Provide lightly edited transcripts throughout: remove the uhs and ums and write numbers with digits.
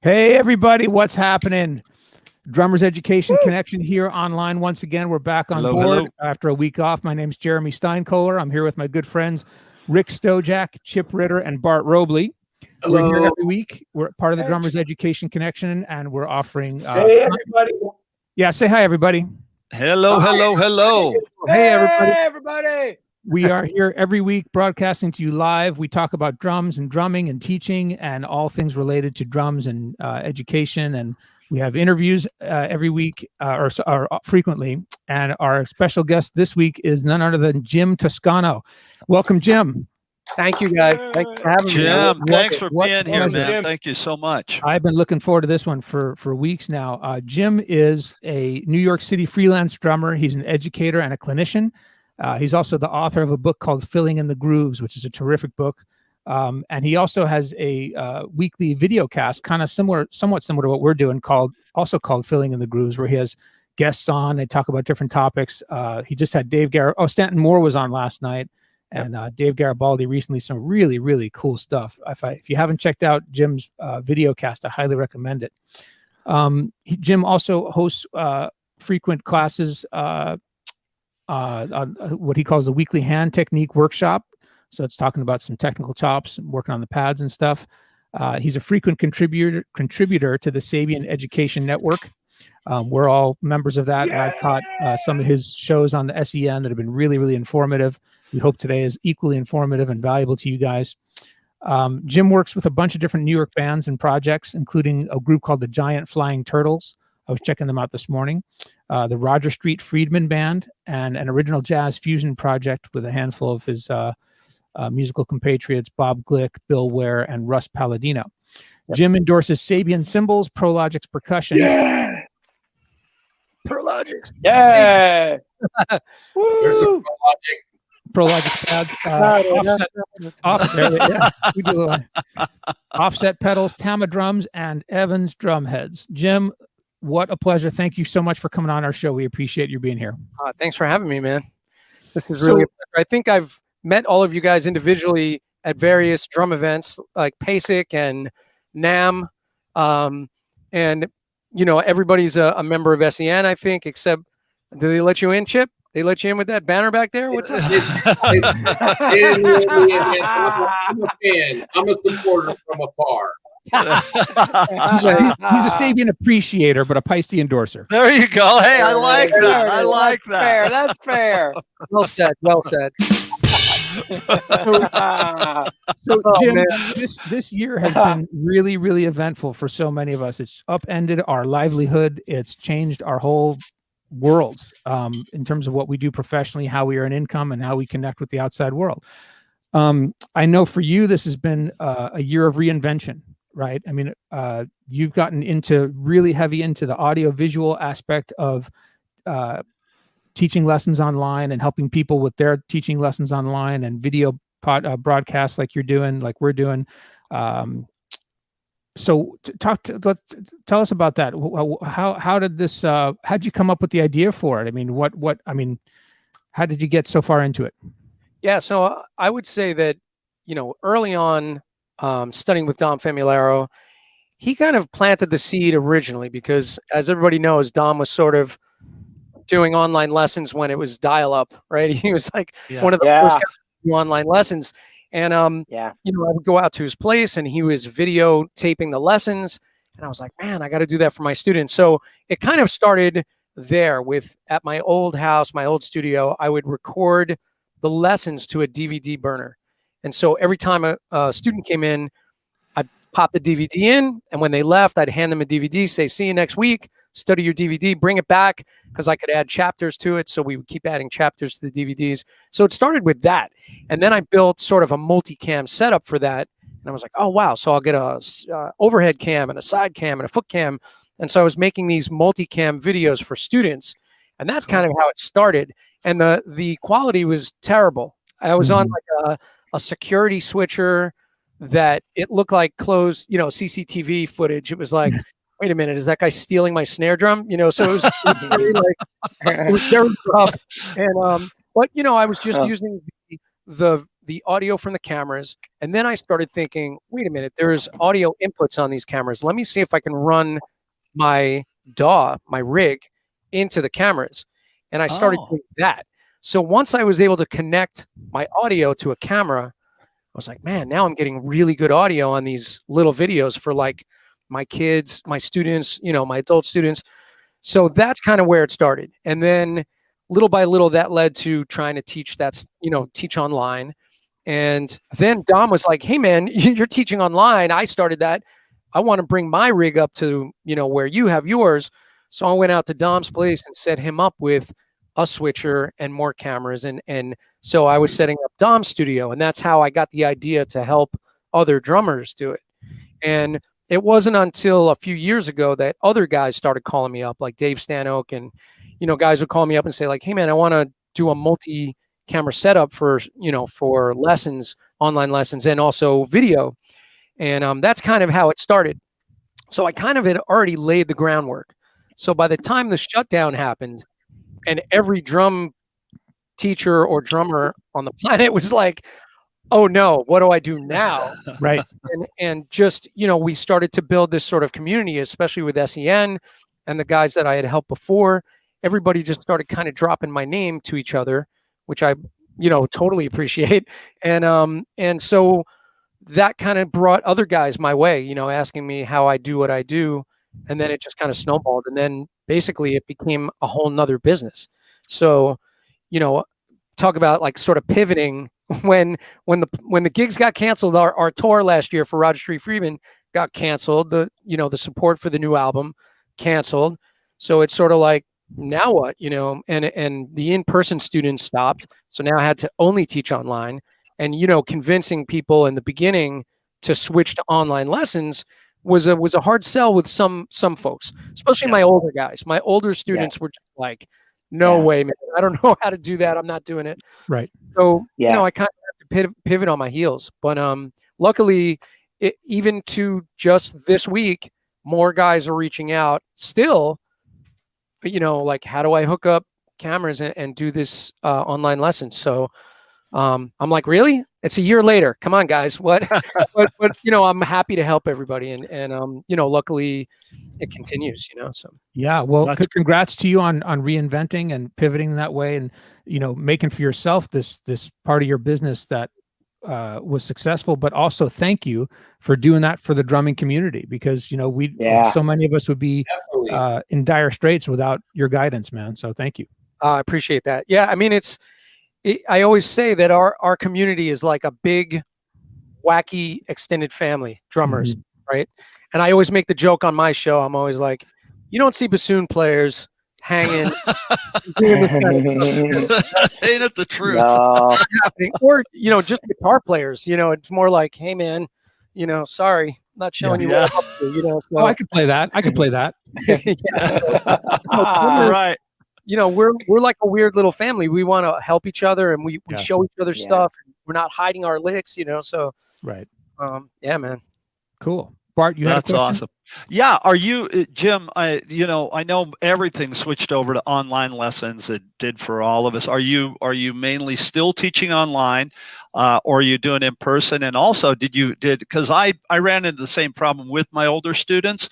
Hey, everybody, what's happening? Drummers Education Connection here online once again. We're back on board after a week off. My name's Jeremy Steinkoler. I'm here with my good friends Rick Stojak, Chip Ritter, and Bart Robley. Hello. We're here every week. We're part of the Drummers Education Connection, and we're offering... hey, everybody. Yeah, say hi, everybody. Hello. Hey, everybody. We are here every week broadcasting to you live. We talk about drums and drumming and teaching and all things related to drums and education. And we have interviews every week or frequently. And our special guest this week is none other than Jim Toscano. Welcome, Jim. Thank you, guys. Thanks for having me. Jim, thanks for being here, man. Thank you so much. I've been looking forward to this one for weeks now. Jim is a New York City freelance drummer. He's an educator and a clinician. He's also the author of a book called Filling in the Grooves, which is a terrific book. And he also has a weekly video cast, kind of somewhat similar to what we're doing, called Filling in the Grooves, where he has guests on. They talk about different topics. He just had Stanton Moore was on last night, and Dave Garibaldi recently. Some really, really cool stuff. If you haven't checked out Jim's video cast, I highly recommend it. Jim also hosts frequent classes on what he calls the weekly hand technique workshop. So it's talking about some technical chops, working on the pads and stuff. He's a frequent contributor to the Sabian Education Network. We're all members of that. I've caught some of his shows on the SEN that have been really, really informative. We hope today is equally informative and valuable to you guys. Jim works with a bunch of different New York bands and projects, including a group called the Giant Flying Turtles. I was checking them out this morning. The Roger Street Friedman Band, and an original jazz fusion project with a handful of his musical compatriots, Bob Glick, Bill Ware, and Russ Palladino. Yep. Jim endorses Sabian cymbals, Prologix percussion. Yeah. Prologix. Yeah. There's some Prologix pads. Offset pedals, Tama drums, and Evans drum heads. Jim, what a pleasure. Thank you so much for coming on our show. We appreciate you being here. Thanks for having me, man. This is really, I think I've met all of you guys individually at various drum events like PASIC and NAM. And, you know, everybody's a member of SEN, I think, except, do they let you in, Chip? They let you in with that banner back there? What's up? I'm a fan. I'm a supporter from afar. He's a Sabian appreciator, but a Peisty endorser. There you go. Hey, I like that. I like that. Fair. That's fair. Well said. Well said. So Jim, this year has been really, really eventful for so many of us. It's upended our livelihood. It's changed our whole worlds in terms of what we do professionally, how we earn income, and how we connect with the outside world. I know for you, this has been a year of reinvention. Right. I mean, you've gotten really heavy into the audio visual aspect of teaching lessons online and helping people with their teaching lessons online and video broadcasts like we're doing. So tell us about that. How did this, how'd you come up with the idea for it? I mean, how did you get so far into it? Yeah. So I would say that, you know, early on, studying with Dom Famularo, he kind of planted the seed originally because, as everybody knows, Dom was sort of doing online lessons when it was dial-up, right? He was like one of the first guys to do online lessons. And, you know, I would go out to his place and he was videotaping the lessons. And I was like, man, I got to do that for my students. So it kind of started there at my old house, my old studio, I would record the lessons to a DVD burner. And so every time a student came in, I'd pop the DVD in, and when they left, I'd hand them a DVD, say, see you next week, study your DVD, bring it back, because I could add chapters to it, so we would keep adding chapters to the DVDs. So it started with that. And then I built sort of a multicam setup for that, and I was like, oh, wow, so I'll get a overhead cam and a side cam and a foot cam. And so I was making these multicam videos for students, and that's kind of how it started. And the quality was terrible. I was on like a security switcher that it looked like closed, you know, CCTV footage. It was like, wait a minute, is that guy stealing my snare drum? You know, so it was very rough. And but you know, I was just using the the audio from the cameras. And then I started thinking, wait a minute, there's audio inputs on these cameras. Let me see if I can run my DAW, my rig, into the cameras. And I started doing that. So once I was able to connect my audio to a camera, I was like, man, now I'm getting really good audio on these little videos for like my kids, my students, you know, my adult students. So that's kind of where it started. And then little by little, that led to trying to teach teach online. And then Dom was like, hey man, you're teaching online. I started that. I want to bring my rig up to, where you have yours. So I went out to Dom's place and set him up with a switcher and more cameras. And so I was setting up Dom's studio, and that's how I got the idea to help other drummers do it. And it wasn't until a few years ago that other guys started calling me up, like Dave Stanhope, and, guys would call me up and say like, hey man, I want to do a multi-camera setup for lessons, online lessons, and also video. And that's kind of how it started. So I kind of had already laid the groundwork. So by the time the shutdown happened, and every drum teacher or drummer on the planet was like, oh no, what do I do now? Right. And just, we started to build this sort of community, especially with SEN and the guys that I had helped before. Everybody just started kind of dropping my name to each other, which I, totally appreciate. And so that kind of brought other guys my way, asking me how I do what I do. And then it just kind of snowballed. And then basically it became a whole nother business. So, talk about like sort of pivoting when the gigs got canceled, our tour last year for Roger Street Freeman got canceled. The support for the new album canceled. So it's sort of like, now what, and the in-person students stopped. So now I had to only teach online, and, convincing people in the beginning to switch to online lessons was a hard sell with some folks, especially my older guys. My older students were just like, no way, man. I don't know how to do that. I'm not doing it. Right. So, I kind of had to pivot on my heels. But luckily, even to just this week, more guys are reaching out still, like, how do I hook up cameras and do this online lesson? So I'm like, really? It's a year later. Come on, guys. What? but I'm happy to help everybody, and luckily it continues. So yeah. Well, congrats to you on reinventing and pivoting that way, and making for yourself this part of your business that was successful. But also, thank you for doing that for the drumming community, because so many of us would be in dire straits without your guidance, man. So thank you. I appreciate that. Yeah, I mean, I always say that our community is like a big, wacky extended family, drummers, right? And I always make the joke on my show. I'm always like, you don't see bassoon players hanging. Doing this kind of stuff. Ain't it the truth? No. Or, just guitar players, it's more like, hey man, sorry, I'm not showing you what I'm up to, so. Oh, I could play that. Right. We're like a weird little family. We want to help each other, and we show each other stuff. We're not hiding our licks, so. Right. Yeah, man. Cool. Bart, you had a question? That's awesome. Yeah. Are you, Jim, I know everything switched over to online lessons. It did for all of us. Are you mainly still teaching online, or are you doing in person? And also because I ran into the same problem with my older students.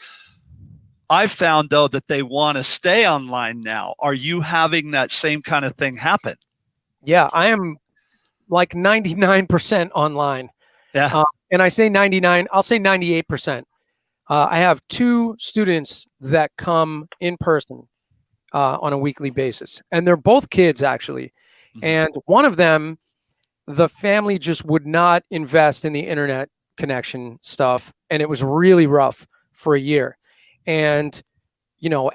I've found though that they want to stay online now. Are you having that same kind of thing happen? Yeah, I am like 99% online. Yeah. And I say 99, I'll say 98%. I have 2 students that come in person on a weekly basis, and they're both kids actually. And one of them, the family just would not invest in the internet connection stuff, and it was really rough for a year. And,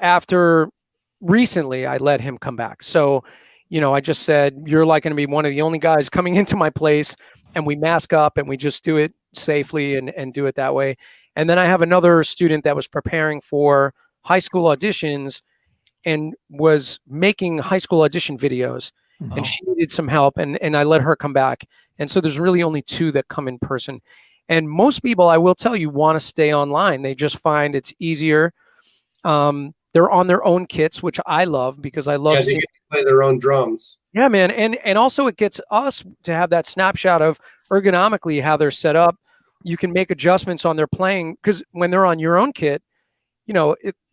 after recently, I let him come back. So, I just said, you're like going to be one of the only guys coming into my place, and we mask up and we just do it safely and do it that way. And then I have another student that was preparing for high school auditions and was making high school audition videos, and she needed some help, and I let her come back. And so there's really only 2 that come in person. And most people, I will tell you, want to stay online. They just find it's easier. They're on their own kits, which I love because I love Yeah, they seeing. get to play their own drums. Yeah, man, and also it gets us to have that snapshot of ergonomically how they're set up. You can make adjustments on their playing because when they're on your own kit,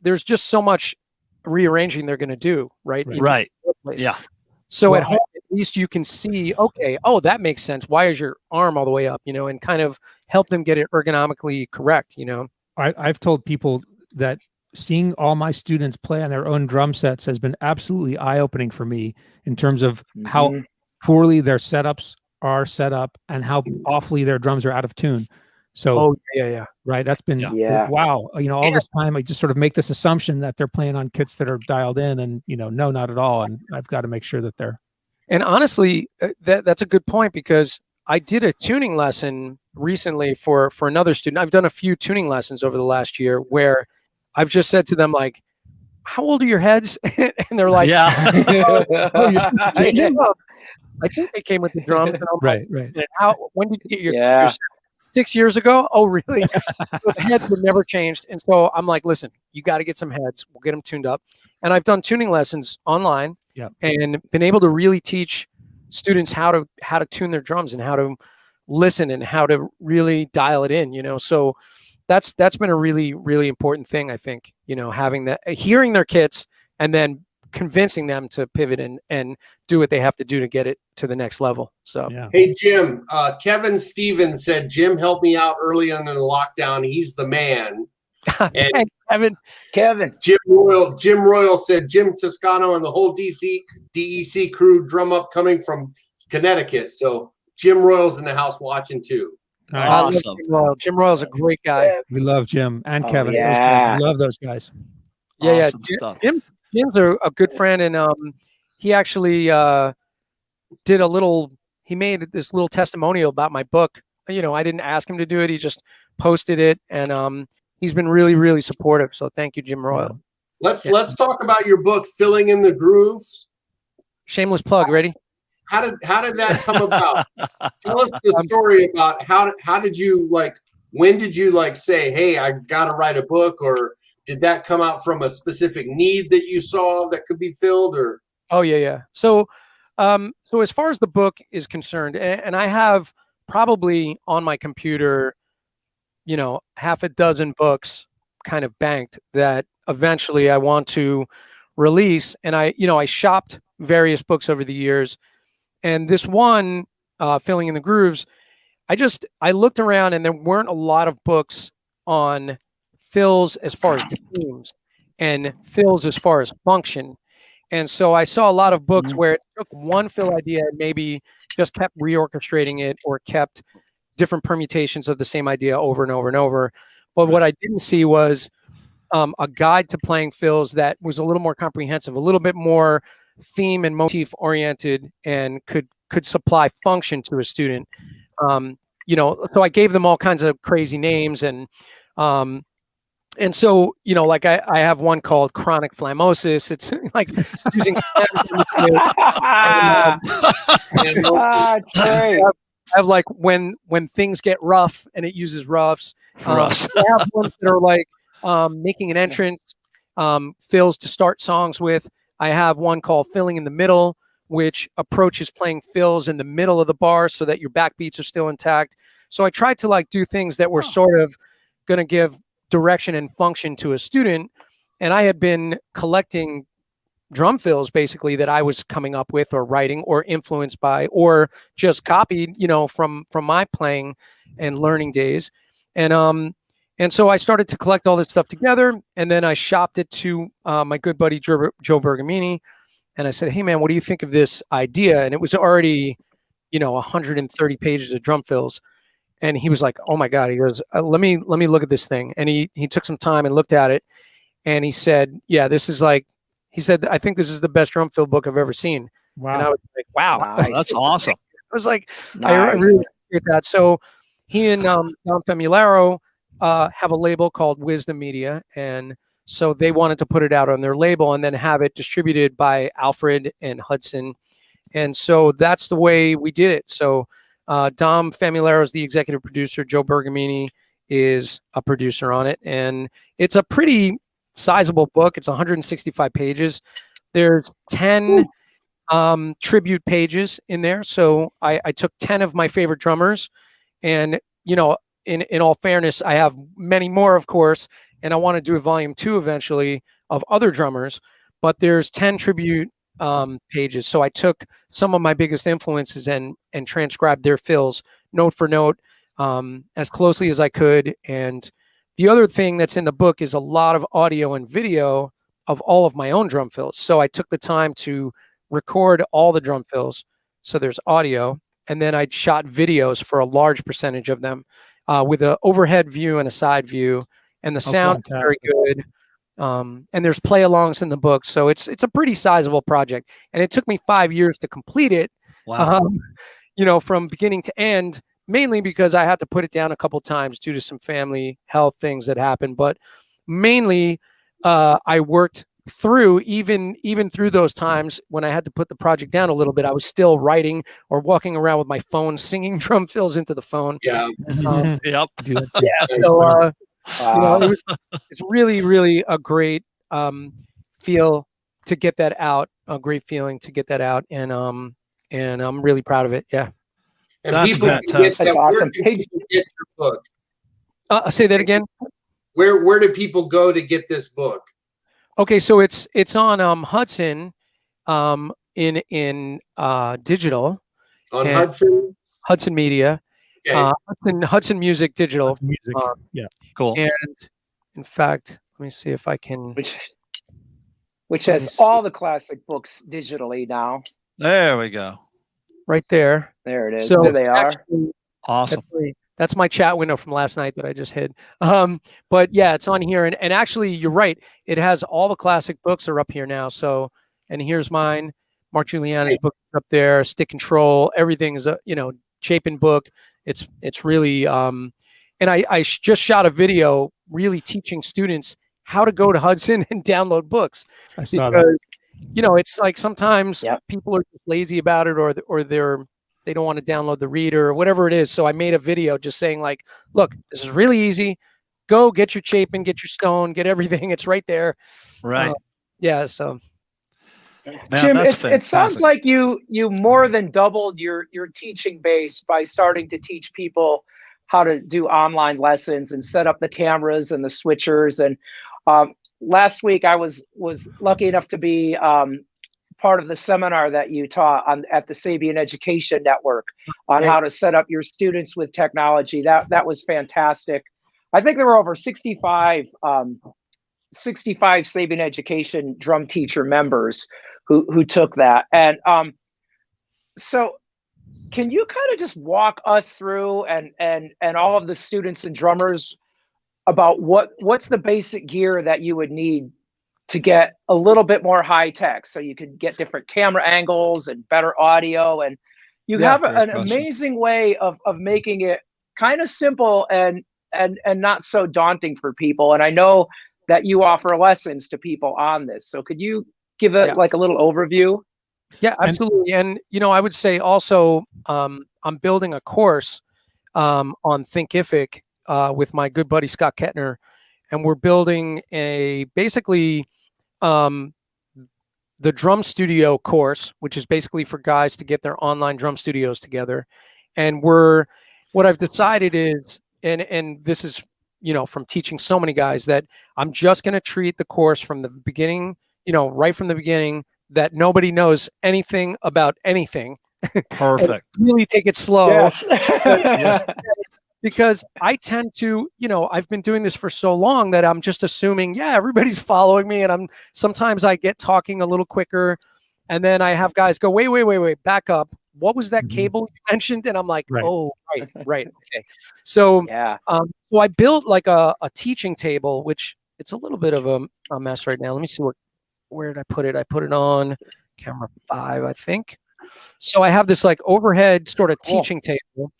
there's just so much rearranging they're going to do, right? in Right. your place. Yeah. So Well, at home, at least you can see, okay, oh, that makes sense. Why is your arm all the way up? And kind of help them get it ergonomically correct. I've told people that seeing all my students play on their own drum sets has been absolutely eye-opening for me in terms of how poorly their setups are set up and how awfully their drums are out of tune. So, Oh yeah. right, that's been Yeah. wow. All this time I just sort of make this assumption that they're playing on kits that are dialed in, and no, not at all. And I've got to make sure that they're. And honestly, that's a good point because I did a tuning lesson recently for another student. I've done a few tuning lessons over the last year where I've just said to them, like, how old are your heads? And they're like, Yeah. I think they came with the drums. And I'm Right. like, when did you get your Yeah. 6 years ago? Oh, really? So the heads were never changed. And so I'm like, listen, you got to get some heads. We'll get them tuned up. And I've done tuning lessons online and been able to really teach students how to tune their drums and how to listen and how to really dial it in, So that's been a really, really important thing, I think, having that, hearing their kits and then convincing them to pivot and do what they have to do to get it to the next level. So, Yeah. Hey, Jim, Kevin Stevens said, Jim helped me out early on in the lockdown. He's the man. And Kevin. Jim Royal said, Jim Toscano and the whole D.E.C crew drum up coming from Connecticut. So Jim Royal's in the house watching too. Nice. I love Awesome. Jim Royal. Jim Royal's a great guy. We love Jim and Oh, Kevin. yeah. Those guys. We love those guys. Yeah, Awesome stuff. Jim's a good friend, and he actually did he made this little testimonial about my book. I didn't ask him to do it. He just posted it, and he's been really, really supportive. So thank you, Jim Royal. Let's talk about your book, Filling in the Grooves. Shameless plug. Ready? How did that come about? Tell us the story about how did you when did you say, hey, I got to write a book, or did that come out from a specific need that you saw that could be filled, or? Oh yeah. So as far as the book is concerned, and I have probably on my computer, half a dozen books kind of banked that eventually I want to release. And I shopped various books over the years, and this one, Filling in the Grooves, I looked around and there weren't a lot of books on fills as far as themes and fills as far as function. And so I saw a lot of books where it took one fill idea and maybe just kept reorchestrating it or kept different permutations of the same idea over and over and over. But what I didn't see was a guide to playing fills that was a little more comprehensive, a little bit more theme and motif oriented, and could supply function to a student. So I gave them all kinds of crazy names, and so, I have one called chronic phlemosis. It's like using I have like when things get rough, and it uses roughs. I have ones that are like making an entrance, fills to start songs with. I have one called Filling in the Middle, which approaches playing fills in the middle of the bar so that your backbeats are still intact. So I tried to do things that were sort of going to give direction and function to a student. And I had been collecting drum fills basically that I was coming up with or writing or influenced by or just copied, from my playing and learning days. And so I started to collect all this stuff together, and then I shopped it to my good buddy Joe Bergamini, and I said, "Hey man, what do you think of this idea?" And it was already, 130 pages of drum fills, and he was like, "Oh my God!" He goes, "Let me look at this thing." And he took some time and looked at it, and he said, "Yeah, this is he said, I think this is the best drum fill book I've ever seen." Wow. And I was like, "Wow, Nice. That's awesome. I was like, I really appreciate that." So he and Dom Famularo have a label called Wisdom Media, and so they wanted to put it out on their label and then have it distributed by Alfred and Hudson. And so that's the way we did it. So Dom Famularo is the executive producer. Joe Bergamini is a producer on it, and it's a pretty sizable book. It's 165 pages. There's 10 tribute pages in there. So I took 10 of my favorite drummers, and in all fairness, I have many more, of course, and I want to do a volume 2 eventually of other drummers, but there's 10 tribute pages. So I took some of my biggest influences and transcribed their fills note for note as closely as I could. And the other thing that's in the book is a lot of audio and video of all of my own drum fills. So I took the time to record all the drum fills. So there's audio, and then I shot videos for a large percentage of them with an overhead view and a side view, and the sound is very good. And there's play-alongs in the book, so it's a pretty sizable project, and it took me 5 years to complete it. Wow. From beginning to end, mainly because I had to put it down a couple times due to some family health things that happened, but mainly I worked through even through those times when I had to put the project down a little bit. I was still writing or walking around with my phone singing drum fills into the phone. Yeah. Yep. Yeah. So it's really, really a great feel to get that out. A great feeling to get that out, and I'm really proud of it. Yeah. And That's people can fantastic. get that. That's Where awesome. do people get your book? Say that again. Where do people go to get this book? Okay, so it's on Hudson, in digital. On And Hudson Media, Okay. Hudson Music Digital. Music. Yeah. Cool. And in fact, let me see if I can. Which Let me has see. all the classic books digitally now. There we go. Right there. There it is. So There they are. actually, Awesome. that's my chat window from last night that I just hid. But yeah, it's on here, and actually, you're right. It has all the classic books are up here now. So, and here's mine. Mark Giuliani's book up there. Stick Control. Everything is a Chapin book. It's really and I just shot a video really teaching students how to go to Hudson and download books. I saw that. Because, it's like sometimes Yep. people are just lazy about it, or they don't want to download the reader or whatever it is. So I made a video just saying, like, look, this is really easy. Go get your Chapin, get your Stone, get everything. It's right there. Right. Yeah. So Man, Jim, that's it sounds fantastic. like you more than doubled your teaching base by starting to teach people how to do online lessons and set up the cameras and the switchers. And last week I was lucky enough to be part of the seminar that you taught at the Sabian Education Network on how to set up your students with technology. That was fantastic. I think there were over 65 Sabian Education drum teacher members who took that. And so can you kind of just walk us through and all of the students and drummers about what's the basic gear that you would need to get a little bit more high tech, so you could get different camera angles and better audio, and you have an amazing way of making it kind of simple and not so daunting for people. And I know that you offer lessons to people on this, so could you give it like a little overview? yeah, absolutely. And I would say also I'm building a course on Thinkific with my good buddy Scott Kettner, and we're building basically the drum studio course, which is basically for guys to get their online drum studios together. And what I've decided is, and this is from teaching so many guys, that I'm just going to treat the course from the beginning, right from the beginning, that nobody knows anything about anything. Perfect. Really take it slow. Yes. Because I tend to, I've been doing this for so long that I'm just assuming, everybody's following me. And sometimes I get talking a little quicker. And then I have guys go, wait, back up. What was that cable you mentioned? And I'm like, oh, right. Okay. So, so I built like a teaching table, which it's a little bit of a mess right now. Let me see where did I put it? I put it on camera 5, I think. So I have this like overhead sort of teaching table,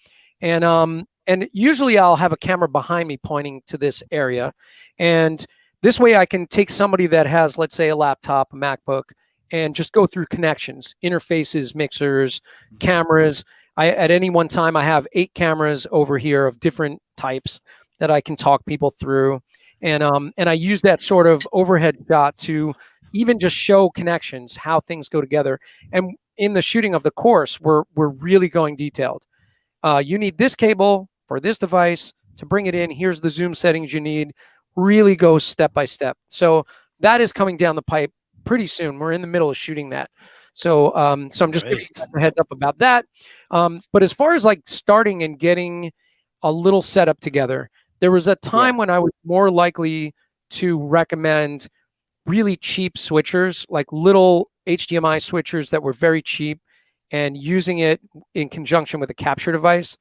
and usually I'll have a camera behind me pointing to this area. And this way I can take somebody that has, let's say, a laptop, a MacBook, and just go through connections, interfaces, mixers, cameras. At any one time, I have 8 cameras over here of different types that I can talk people through. And I use that sort of overhead shot to even just show connections, how things go together. And in the shooting of the course, we're really going detailed. You need this cable for this device to bring it in. Here's the zoom settings you need. Really goes step by step. So that is coming down the pipe pretty soon. We're in the middle of shooting that. So I'm just giving you a heads up about that. But as far as like starting and getting a little setup together, there was a time when I was more likely to recommend really cheap switchers, like little HDMI switchers that were very cheap, and using it in conjunction with a capture device.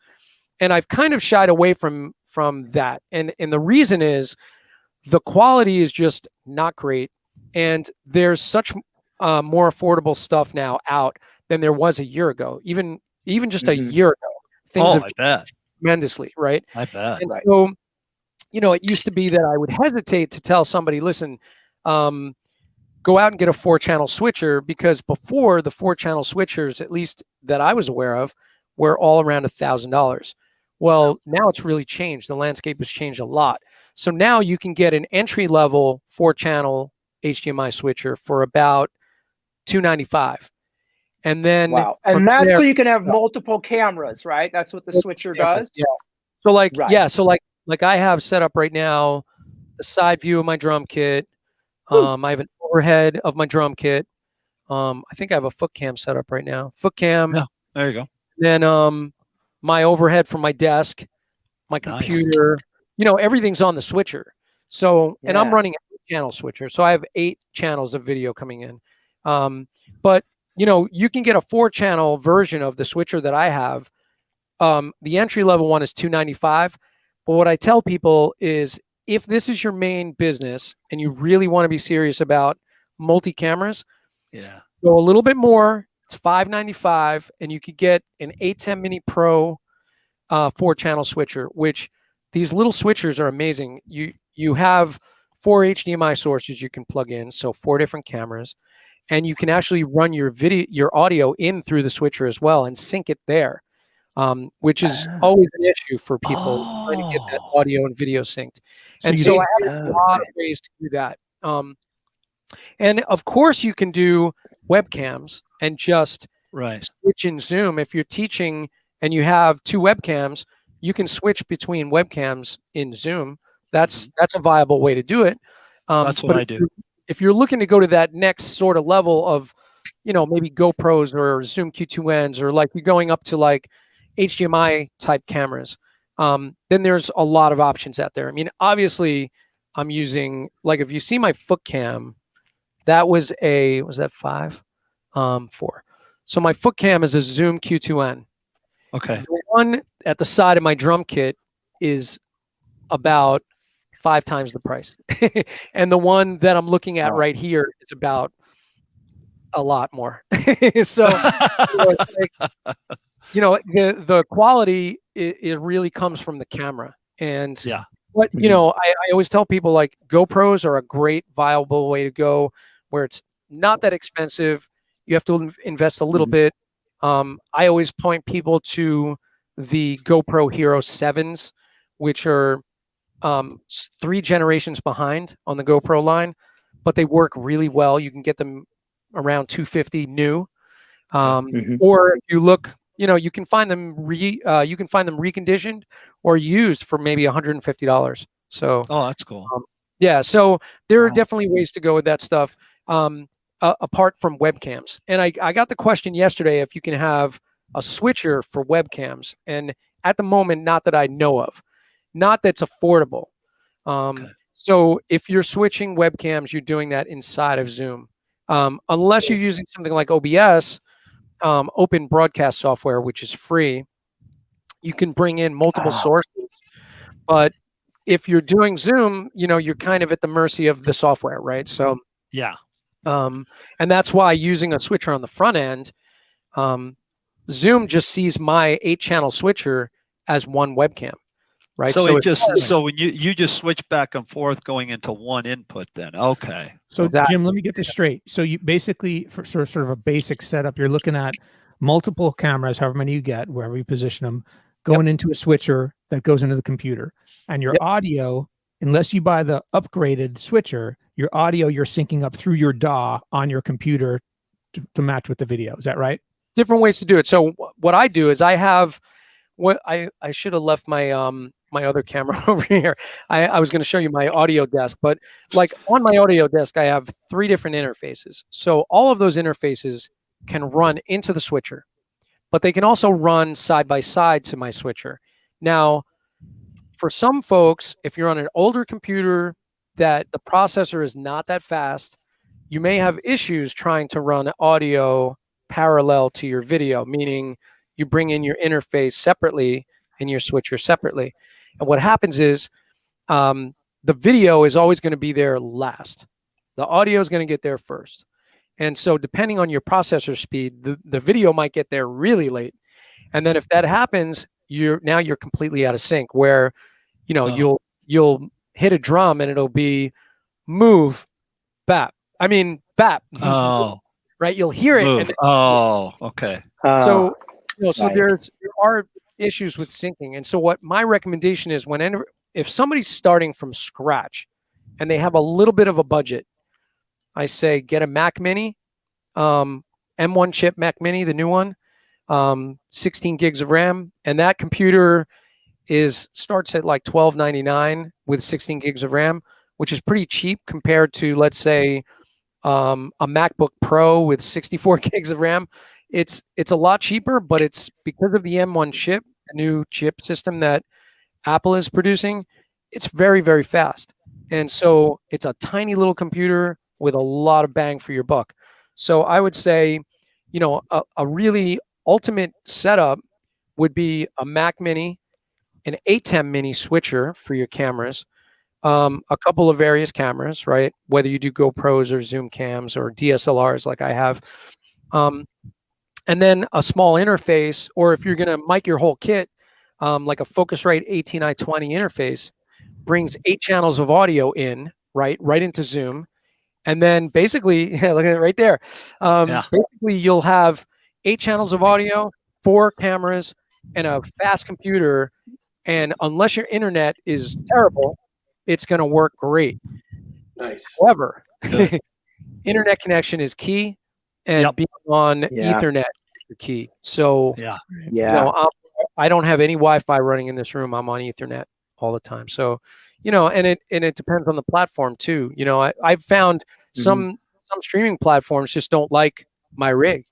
And I've kind of shied away from that. And the reason is the quality is just not great. And there's such more affordable stuff now out than there was a year ago. Even just a year ago, things have changed tremendously, right? I bet. And so, you know, it used to be that I would hesitate to tell somebody, listen, go out and get a 4-channel switcher, because before, the 4-channel switchers, at least that I was aware of, were all around $1,000. Well, now it's really changed. The landscape has changed a lot. So now you can get an entry-level 4-channel HDMI switcher for about $295. And then and that's so you can have multiple cameras, right? That's what the switcher does. Yeah. So like I have set up right now the side view of my drum kit. I have an overhead of my drum kit. I think I have a foot cam set up right now. Foot cam. Yeah, there you go. Then my overhead from my desk, my computer, you know, everything's on the switcher. So, and I'm running a channel switcher. So I have 8 channels of video coming in. But, you know, you can get a 4-channel version of the switcher that I have. The entry level one is $295. But what I tell people is, if this is your main business and you really want to be serious about multi-cameras, go a little bit more. It's $595, and you could get an 810 Mini Pro 4-channel switcher, which these little switchers are amazing. You have 4 HDMI sources you can plug in, so 4 different cameras, and you can actually run your audio in through the switcher as well and sync it there, which is always an issue for people trying to get that audio and video synced. And so I have a lot of ways to do that. And of course, you can do webcams and just switch in Zoom. If you're teaching and you have 2 webcams, you can switch between webcams in Zoom. That's a viable way to do it. That's what I do. If you're looking to go to that next sort of level of, you know, maybe GoPros or Zoom Q2Ns, or like you're going up to like HDMI type cameras, then there's a lot of options out there. I mean, obviously I'm using, like, if you see my foot cam, that was that 5? 4. So my foot cam is a Zoom Q2N. Okay. The one at the side of my drum kit is about 5 times the price. And the one that I'm looking at right here is about a lot more. So, you know, the quality, it really comes from the camera. And what, you know, I always tell people, like, GoPros are a great viable way to go, where it's not that expensive. You have to invest a little bit. I always point people to the GoPro Hero 7s, which are 3 generations behind on the GoPro line, but they work really well. You can get them around $250 new. Or if you look, you know, you can find them reconditioned or used for maybe $150. So that's cool. So there are definitely ways to go with that stuff. Apart from webcams. And I got the question yesterday if you can have a switcher for webcams. And at the moment, not that I know of, not that's affordable. So if you're switching webcams, you're doing that inside of Zoom. Unless you're using something like OBS, open broadcast software, which is free, you can bring in multiple sources. But if you're doing Zoom, you know, you're kind of at the mercy of the software, right? So and that's why using a switcher on the front end, Zoom just sees my 8-channel switcher as one webcam, right? So when you just switch back and forth going into one input then. Okay. So Jim, let me get this straight. So you basically, for sort of a basic setup, you're looking at multiple cameras, however many you get, wherever you position them, going into a switcher that goes into the computer, and your audio unless you buy the upgraded switcher, your audio you're syncing up through your DAW on your computer to match with the video. Is that right? Different ways to do it. So what I do is I have what I should have left my my other camera over here. I was going to show you my audio desk, but like on my audio desk, I have 3 different interfaces. So all of those interfaces can run into the switcher, but they can also run side by side to my switcher. Now, for some folks, if you're on an older computer that the processor is not that fast, you may have issues trying to run audio parallel to your video, meaning you bring in your interface separately and your switcher separately. And what happens is the video is always going to be there last. The audio is going to get there first. And so depending on your processor speed, the video might get there really late. And then if that happens, you're completely out of sync, where you'll hit a drum and it'll be move, bap. I mean, bap. Oh. Right? You'll hear it. And okay. So so right. there are issues with syncing. And so what my recommendation is, if somebody's starting from scratch and they have a little bit of a budget, I say get a Mac Mini, M1 chip Mac Mini, the new one, 16 gigs of RAM, and that computer starts at like $12.99 with 16 gigs of RAM, which is pretty cheap compared to, let's say, a MacBook Pro with 64 gigs of RAM. It's a lot cheaper, but it's because of the M1 chip, the new chip system that Apple is producing. It's very, very fast. And so it's a tiny little computer with a lot of bang for your buck. So I would say, a really ultimate setup would be a Mac Mini, an ATEM Mini switcher for your cameras, a couple of various cameras, right? Whether you do GoPros or Zoom cams or DSLRs like I have. And then a small interface, or if you're going to mic your whole kit, like a Focusrite 18i20 interface, brings 8 channels of audio in, right into Zoom. And then basically, look at it right there. Basically, you'll have 8 channels of audio, 4 cameras, and a fast computer. And unless your internet is terrible, it's going to work great. Nice. However, internet connection is key, and being on Ethernet is key. So, I don't have any Wi-Fi running in this room. I'm on Ethernet all the time. So, and it depends on the platform too. I've found some streaming platforms just don't like my rig.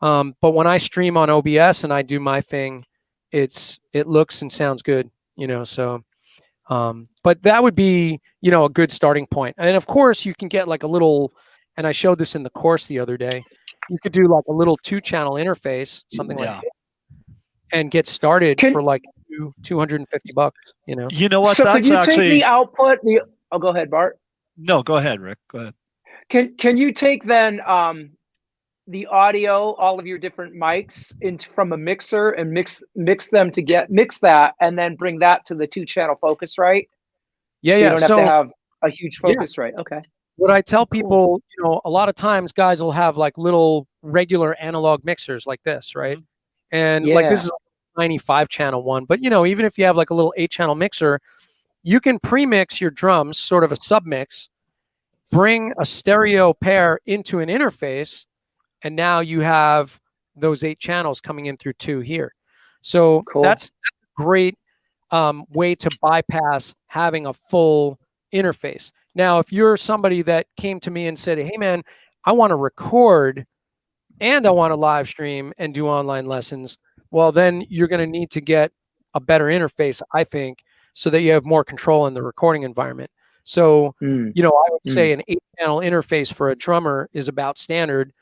But when I stream on OBS and I do my thing, it looks and sounds good, so, but that would be, a good starting point. And of course you can get like a little, and I showed this in the course the other day, you could do like a little 2-channel interface, something like that, and get started for like $250, You know what? So that's could you actually take the output? Go ahead, Bart. No, go ahead, Rick. Go ahead. Can you take then the audio, all of your different mics from a mixer and mix them to mix that and then bring that to the 2-channel Focusrite? Yeah, so yeah. You don't have to have a huge Focusrite. Okay. What I tell people, a lot of times guys will have like little regular analog mixers like this, right? And like this is a 95-channel one, but even if you have like a little 8-channel mixer, you can pre-mix your drums, sort of a submix, bring a stereo pair into an interface, and now you have those 8 channels coming in through 2 here. So that's a great way to bypass having a full interface. Now, if you're somebody that came to me and said, hey man, I want to record and I want to live stream and do online lessons, well, then you're going to need to get a better interface, I think, so that you have more control in the recording environment. So, I would say an 8-channel interface for a drummer is about standard.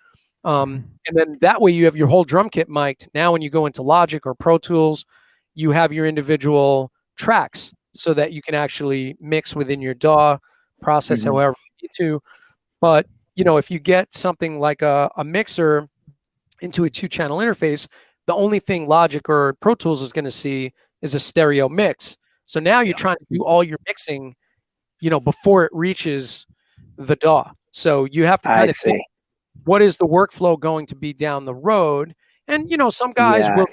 And then that way you have your whole drum kit mic'd. Now, when you go into Logic or Pro Tools, you have your individual tracks so that you can actually mix within your DAW, process however you need to. But, if you get something like a mixer into a 2-channel interface, the only thing Logic or Pro Tools is going to see is a stereo mix. So now you're trying to do all your mixing, before it reaches the DAW. So you have to kind of think, what is the workflow going to be down the road? And, some guys will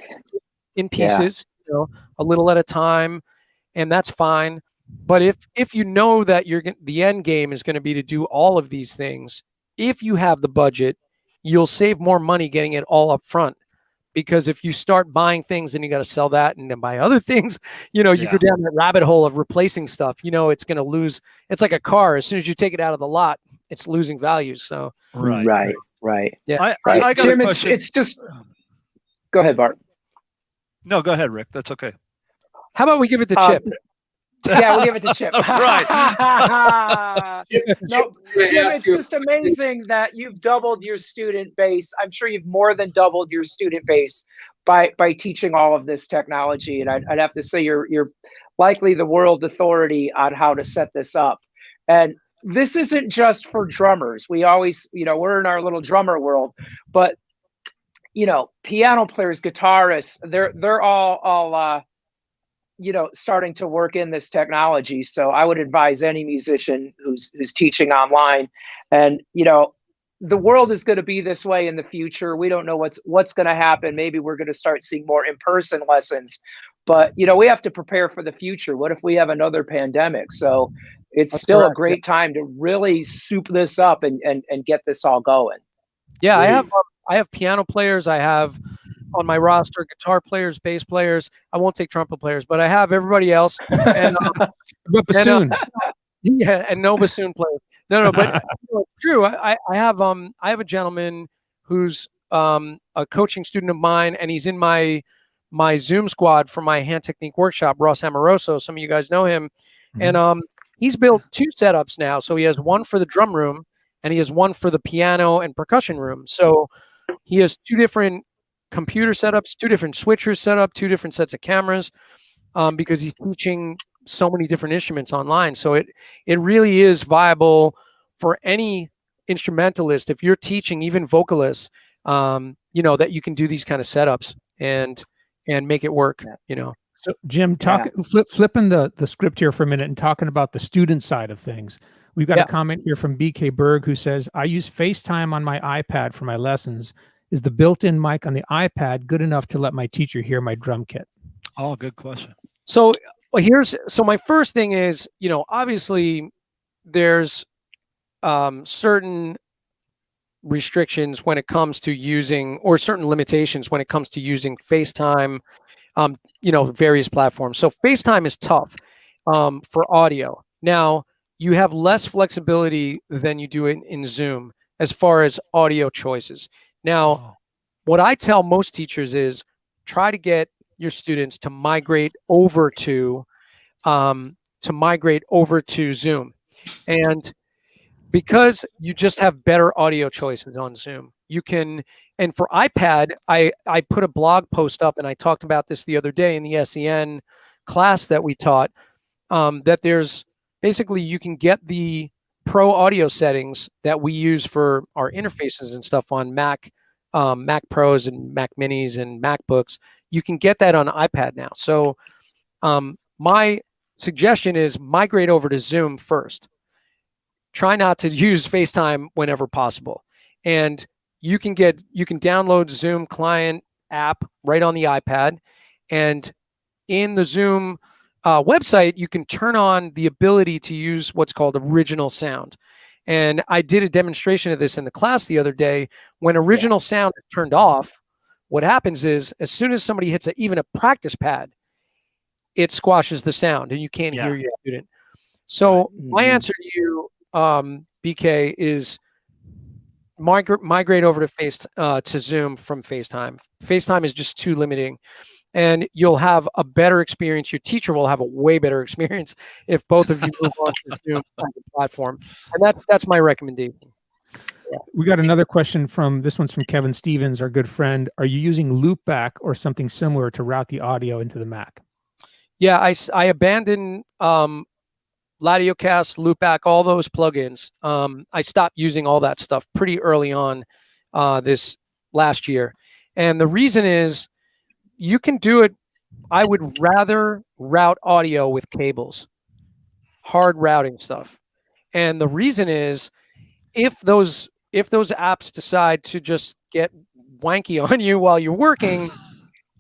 in pieces, a little at a time, and that's fine. But if you know that the end game is going to be to do all of these things, if you have the budget, you'll save more money getting it all up front. Because if you start buying things, then you got to sell that and then buy other things, you go down that rabbit hole of replacing stuff. It's going to lose. It's like a car. As soon as you take it out of the lot, it's losing value. So Right. Yeah. I got Jim, a question. it's just. Go ahead, Bart. No, go ahead, Rick. That's okay. How about we give it to Chip? Yeah, we'll give it to Chip. Right. No, Jim, it's just amazing that you've doubled your student base. I'm sure you've more than doubled your student base by teaching all of this technology. And I'd have to say you're likely the world authority on how to set this up. And this isn't just for drummers. We always, we're in our little drummer world, but piano players, guitarists, they're all starting to work in this technology. So I would advise any musician who's teaching online. And, the world is going to be this way in the future. We don't know what's going to happen. Maybe we're going to start seeing more in-person lessons, but, we have to prepare for the future. What if we have another pandemic? So it's still a great time to really soup this up and get this all going. Yeah, I have piano players. I have on my roster guitar players, bass players. I won't take trumpet players, but I have everybody else. And bassoon. And no bassoon players. No, but it's true. I have a gentleman who's a coaching student of mine, and he's in my Zoom squad for my hand technique workshop, Ross Amoroso. Some of you guys know him. Mm-hmm. And he's built 2 setups now. So he has one for the drum room and he has one for the piano and percussion room. So he has 2 different computer setups, 2 different switchers set up, 2 different sets of cameras, because he's teaching so many different instruments online. So it really is viable for any instrumentalist. If you're teaching even vocalists, that you can do these kind of setups and make it work, So Jim, flipping the script here for a minute and talking about the student side of things. We've got a comment here from BK Berg who says, I use FaceTime on my iPad for my lessons. Is the built-in mic on the iPad good enough to let my teacher hear my drum kit? Oh, good question. So my first thing is, obviously there's certain restrictions when it comes to using, or certain limitations when it comes to using FaceTime, various platforms. So FaceTime is tough for audio. Now, you have less flexibility than you do in Zoom as far as audio choices. Now, what I tell most teachers is try to get your students to migrate over to Zoom. And because you just have better audio choices on Zoom, you can, and for iPad, I put a blog post up and I talked about this the other day in the SEN class that we taught, that there's basically, you can get the pro audio settings that we use for our interfaces and stuff on Mac Pros and Mac Minis and MacBooks. You can get that on iPad now. So my suggestion is migrate over to Zoom first. Try not to use FaceTime whenever possible. And you can download Zoom client app right on the iPad. And in the Zoom website, you can turn on the ability to use what's called original sound. And I did a demonstration of this in the class the other day. When original sound is turned off, what happens is as soon as somebody hits even a practice pad, it squashes the sound and you can't hear your student. So my answer to you, BK, is migrate over to Zoom from FaceTime. FaceTime is just too limiting. And you'll have a better experience. Your teacher will have a way better experience if both of you move on to Zoom platform. And that's my recommendation. Yeah. We got another question this one's from Kevin Stevens, our good friend. Are you using Loopback or something similar to route the audio into the Mac? Yeah, I abandoned LaudioCast, Loopback, all those plugins. I stopped using all that stuff pretty early on this last year. And the reason is, you can do it. I would rather route audio with cables, hard routing stuff. And the reason is, if those apps decide to just get wanky on you while you're working,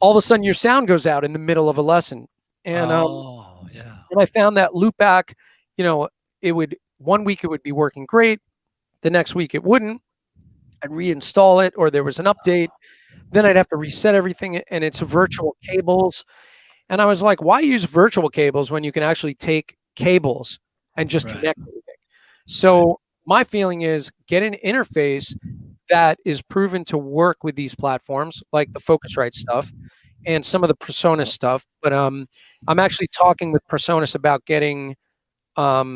all of a sudden your sound goes out in the middle of a lesson. And And I found that loop back, it would, 1 week it would be working great. The next week it wouldn't. I'd reinstall it, or there was an update. Then I'd have to reset everything, and it's virtual cables. And I was like, why use virtual cables when you can actually take cables and just connect everything? So my feeling is get an interface that is proven to work with these platforms, like the Focusrite stuff and some of the PreSonus stuff. But I'm actually talking with PreSonus about getting a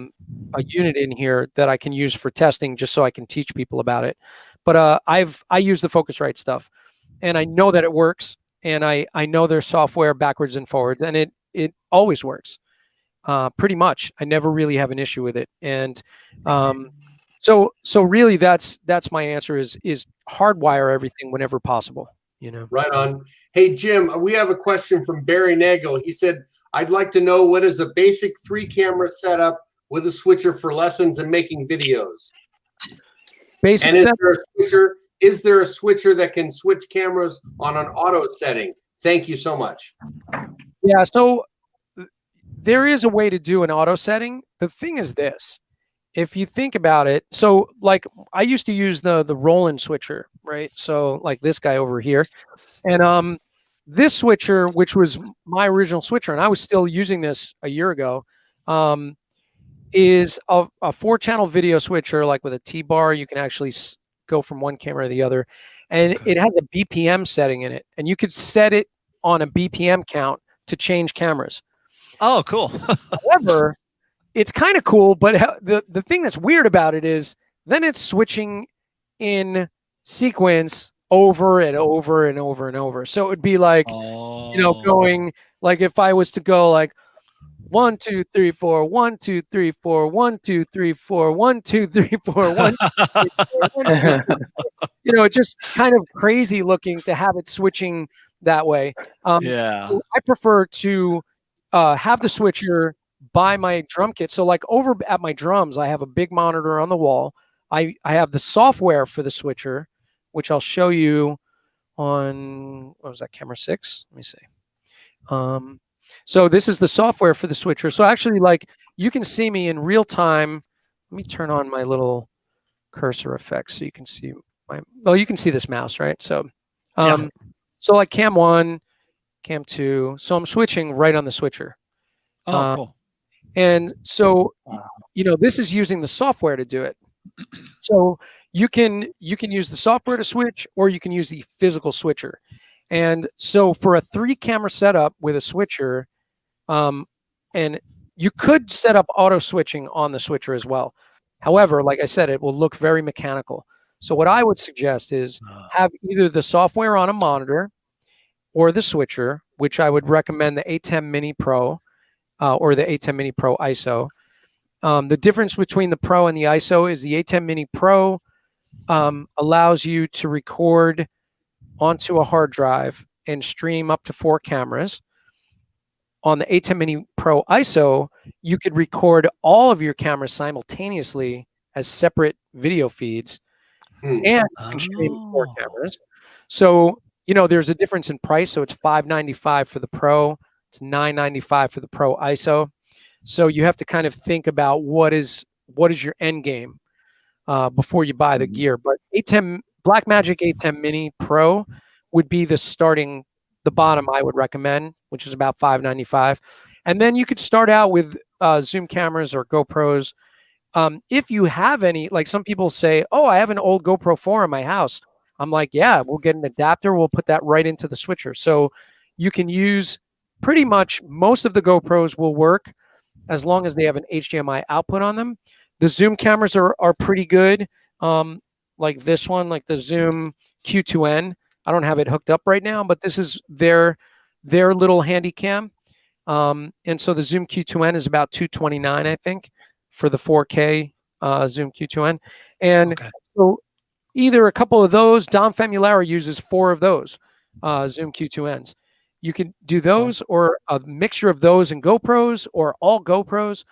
unit in here that I can use for testing, just so I can teach people about it. But I use the Focusrite stuff, and I know that it works, and I know their software backwards and forwards, and it always works. Pretty much. I never really have an issue with it. And so really that's my answer is hardwire everything whenever possible, Right on. Hey, Jim, we have a question from Barry Nagel. He said, I'd like to know what is a basic 3-camera setup with a switcher for lessons and making videos. Basic and is there a switcher that can switch cameras on an auto setting? Thank you so much. Yeah, so there is a way to do an auto setting. The thing is this, if you think about it, so like I used to use the Roland switcher, right? So like this guy over here, and this switcher, which was my original switcher, and I was still using this a year ago, is a 4-channel video switcher, like with a T-bar. You can actually go from one camera to the other, and it has a BPM setting in it, and you could set it on a BPM count to change cameras. Oh, cool. However, it's kind of cool, but the thing that's weird about it is then it's switching in sequence over and over and over and over. So it would be like, going like if I was to go like 1, 2, 3, 4, 1, 2, 3, 4, 1, 2, 3, 4, 1, 2, 3, 4, 1, 2, 3, 4, 1, 2, 3. It's just kind of crazy looking to have it switching that way. Yeah. So I prefer to have the switcher by my drum kit. So like over at my drums, I have a big monitor on the wall. I have the software for the switcher, which I'll show you on, what was that, camera 6? Let me see. So this is the software for the switcher. So actually, like, you can see me in real time. Let me turn on my little cursor effects so you can see you can see this mouse, right? So, so like cam 1, cam 2. So I'm switching right on the switcher. Oh, cool. And so, this is using the software to do it. So you can use the software to switch, or you can use the physical switcher. And so for a 3-camera setup with a switcher, and you could set up auto switching on the switcher as well. However, like I said, it will look very mechanical. So what I would suggest is have either the software on a monitor or the switcher, which I would recommend the A10 Mini Pro or the A10 Mini Pro ISO. The difference between the Pro and the ISO is the A10 Mini Pro allows you to record onto a hard drive and stream up to 4 cameras. On the A10 Mini Pro ISO, you could record all of your cameras simultaneously as separate video feeds, and you can stream 4 cameras. So, there's a difference in price. So it's $595 for the Pro. It's $995 for the Pro ISO. So you have to kind of think about what is your end game before you buy the gear. But Blackmagic A10 Mini Pro would be the bottom I would recommend, which is about $595. And then you could start out with Zoom cameras or GoPros. If you have any, like some people say, oh, I have an old GoPro 4 in my house. I'm like, yeah, we'll get an adapter. We'll put that right into the switcher. So you can use pretty much most of the GoPros will work as long as they have an HDMI output on them. The Zoom cameras are pretty good. Like this one, like the Zoom Q2N. I don't have it hooked up right now, but this is their little handy cam. And so the Zoom Q2N is about $229, I think, for the 4K Zoom Q2N. And so either a couple of those, Dom Famularo uses 4 of those Zoom Q2Ns. You can do those, or a mixture of those and GoPros, or all GoPros,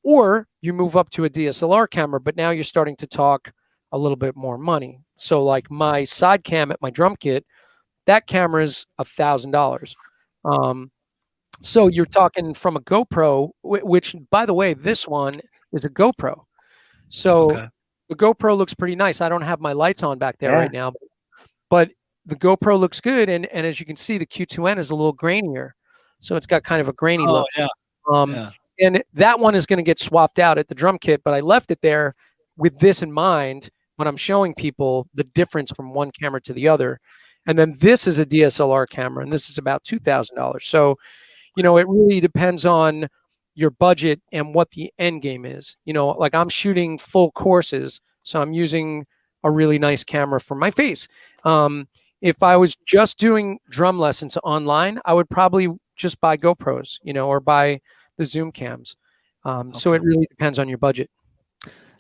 or you move up to a DSLR camera, but now you're starting to talk a little bit more money. So like my side cam at my drum kit, that camera is $1,000. So you're talking from a GoPro, which, by the way, this one is a GoPro. So Okay. the GoPro looks pretty nice. I don't have my lights on back there Yeah. right now, but the GoPro looks good. And as you can see, the Q2N is a little grainier. So it's got kind of a grainy Oh look. yeah. Um, Yeah. And that one is going to get swapped out at the drum kit, but I left it there with this in mind when I'm showing people the difference from one camera to the other. And then this is a DSLR camera, and this is about $2,000. So, it really depends on your budget and what the end game is. Like I'm shooting full courses, so I'm using a really nice camera for my face. If I was just doing drum lessons online, I would probably just buy GoPros, or buy the Zoom cams. So it really depends on your budget.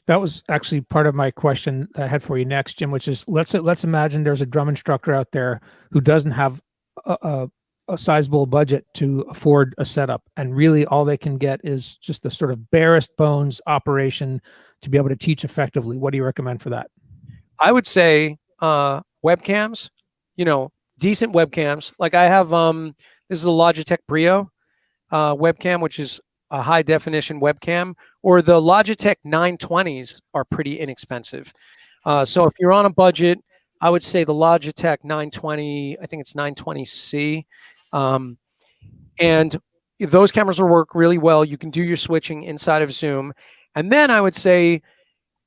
That was actually part of my question that I had for you next, Jim, which is let's imagine there's a drum instructor out there who doesn't have a sizable budget to afford a setup, and really all they can get is just the sort of barest bones operation to be able to teach effectively. What do you recommend for that? I would say webcams, decent webcams. Like I have this is a Logitech Brio webcam, which is a high definition webcam, or the Logitech 920s are pretty inexpensive. So if you're on a budget, I would say the Logitech 920, I think it's 920C. And those cameras will work really well. You can do your switching inside of Zoom. And then I would say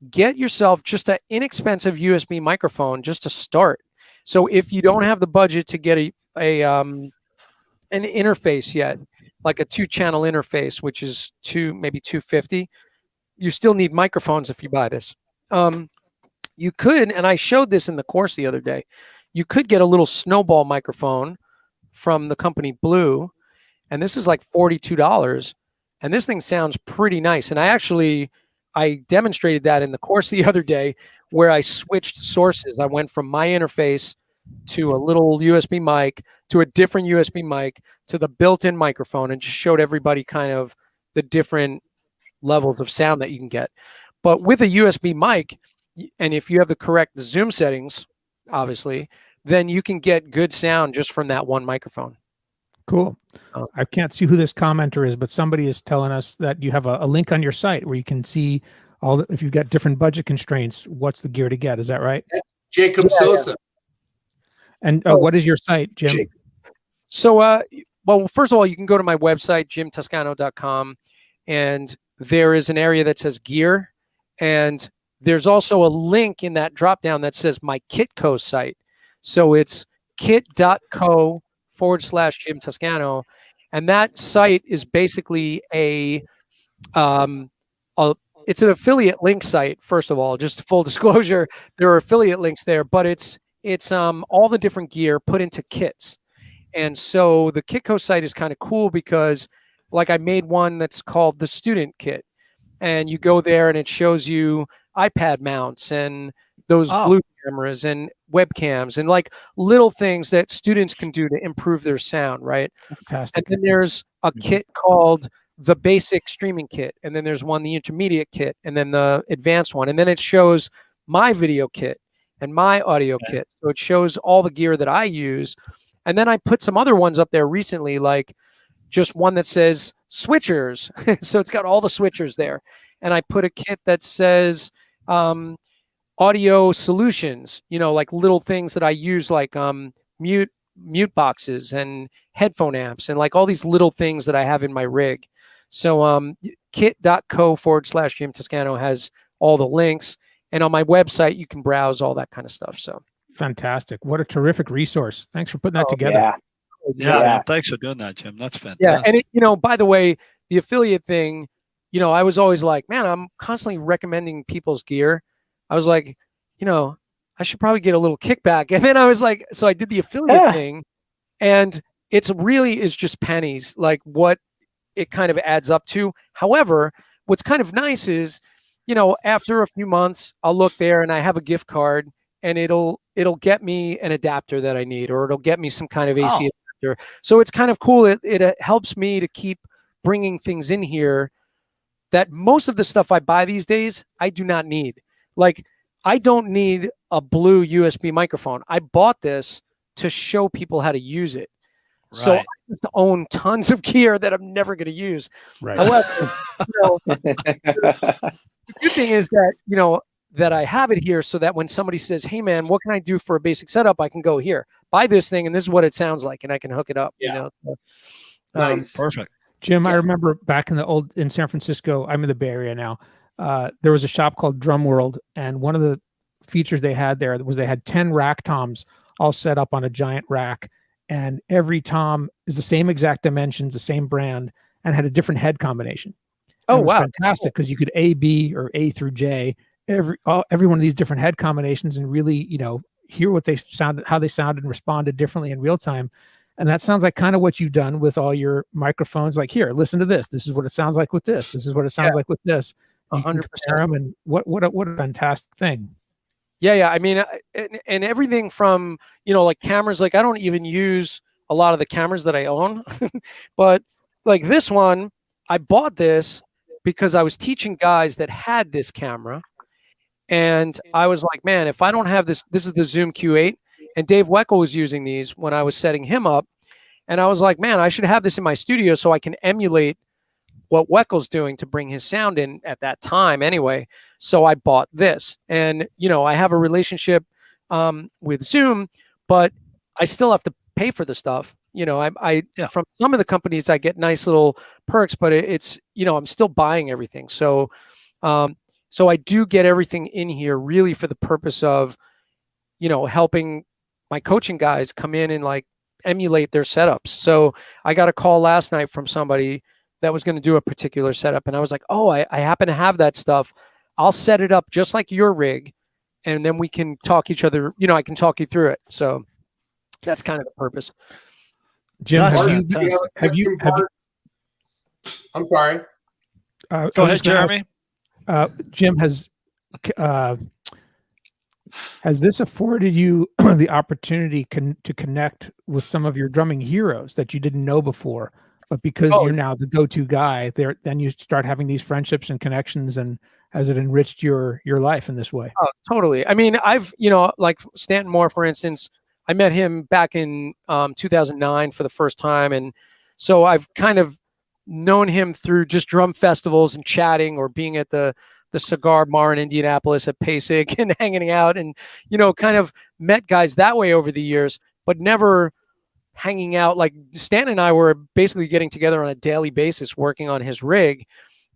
get yourself just an inexpensive USB microphone just to start. So if you don't have the budget to get an interface yet, like a 2-channel interface, which is maybe $250, you still need microphones if you buy this. You could, and I showed this in the course the other day, you could get a little snowball microphone from the company Blue, and this is like $42, and this thing sounds pretty nice. And I demonstrated that in the course the other day where I switched sources. I went from my interface to a little USB mic to a different USB mic to the built-in microphone, and just showed everybody kind of the different levels of sound that you can get. But with a USB mic, and if you have the correct Zoom settings, obviously, then you can get good sound just from that one microphone. Cool. I can't see who this commenter is, but somebody is telling us that you have a link on your site where you can see if you've got different budget constraints, what's the gear to get. Is that right? Jacob Sosa. And what is your site, Jim? Jake. So, well, first of all, you can go to my website, jimtoscano.com, and there is an area that says gear. And there's also a link in that dropdown that says my Kitco site. So it's kit.co/Jim Toscano. And that site is basically it's an affiliate link site. First of all, just full disclosure, there are affiliate links there, but it's all the different gear put into kits. And so the Kitco site is kind of cool because, like, I made one that's called the student kit, and you go there and it shows you iPad mounts and those Blue cameras and webcams and like little things that students can do to improve their sound, right? Fantastic. And then there's a kit called the basic streaming kit, and then there's the intermediate kit, and then the advanced one, and then it shows my video kit and my audio kit. So it shows all the gear that I use. And then I put some other ones up there recently, like just one that says switchers. So it's got all the switchers there. And I put a kit that says audio solutions, like little things that I use, like mute boxes and headphone amps and like all these little things that I have in my rig. So kit.co/Jim Toscano has all the links. And on my website, you can browse all that kind of stuff. So fantastic. What a terrific resource. Thanks for putting that together. Yeah, man, thanks for doing that, Jim. That's fantastic. Yeah. And by the way, the affiliate thing, I was always like, man, I'm constantly recommending people's gear. I was like, I should probably get a little kickback. And then I was like, so I did the affiliate thing, and it's really is just pennies, like what it kind of adds up to. However, what's kind of nice is, after a few months, I'll look there and I have a gift card, and it'll get me an adapter that I need, or it'll get me some kind of AC adapter. So it's kind of cool. It helps me to keep bringing things in here that most of the stuff I buy these days, I do not need. Like, I don't need a Blue USB microphone. I bought this to show people how to use it. So I Right. used to own tons of gear that I'm never going to use. Right. However, the good thing is that, that I have it here so that when somebody says, hey man, what can I do for a basic setup? I can go here, buy this thing, and this is what it sounds like, and I can hook it up. Yeah. So, Nice. Perfect. Jim, I remember back in San Francisco, I'm in the Bay Area now. There was a shop called Drum World, and one of the features they had there was they had 10 rack toms all set up on a giant rack, and every tom is the same exact dimensions, the same brand, and had a different head combination. And oh it was wow, fantastic because you could A, B, or A through J, every one of these different head combinations, and really, hear what they sounded, how they sounded, and responded differently in real time. And that sounds like kind of what you've done with all your microphones. Like, here, listen to this. This is what it sounds like with this. This is what it sounds like with this. You can 100%. compare them, and what a fantastic thing. Yeah. I mean, and everything from, like cameras, like I don't even use a lot of the cameras that I own, but like this one, I bought this because I was teaching guys that had this camera. And I was like, man, if I don't have this is the Zoom Q8, and Dave Weckl was using these when I was setting him up. And I was like, man, I should have this in my studio so I can emulate what Weckl's doing to bring his sound in at that time anyway. So I bought this, and, I have a relationship with Zoom, but I still have to pay for the stuff. From some of the companies, I get nice little perks, but it's, I'm still buying everything. So, so I do get everything in here really for the purpose of, helping my coaching guys come in and like emulate their setups. So I got a call last night from somebody that was going to do a particular setup. And I was like, oh, I happen to have that stuff. I'll set it up just like your rig. And then we can talk each other, I can talk you through it. So that's kind of the purpose. Jim, Have you? I'm sorry. Go ahead, Jeremy. Jim, has this afforded you the opportunity to connect with some of your drumming heroes that you didn't know before, but because you're now the go-to guy there, then you start having these friendships and connections, and has it enriched your life in this way? Oh, totally. I mean, I've, like Stanton Moore, for instance, I met him back in 2009 for the first time. And so I've kind of known him through just drum festivals and chatting, or being at the Cigar Bar in Indianapolis at PASIC and hanging out, and, kind of met guys that way over the years, but never hanging out. Like Stan and I were basically getting together on a daily basis, working on his rig.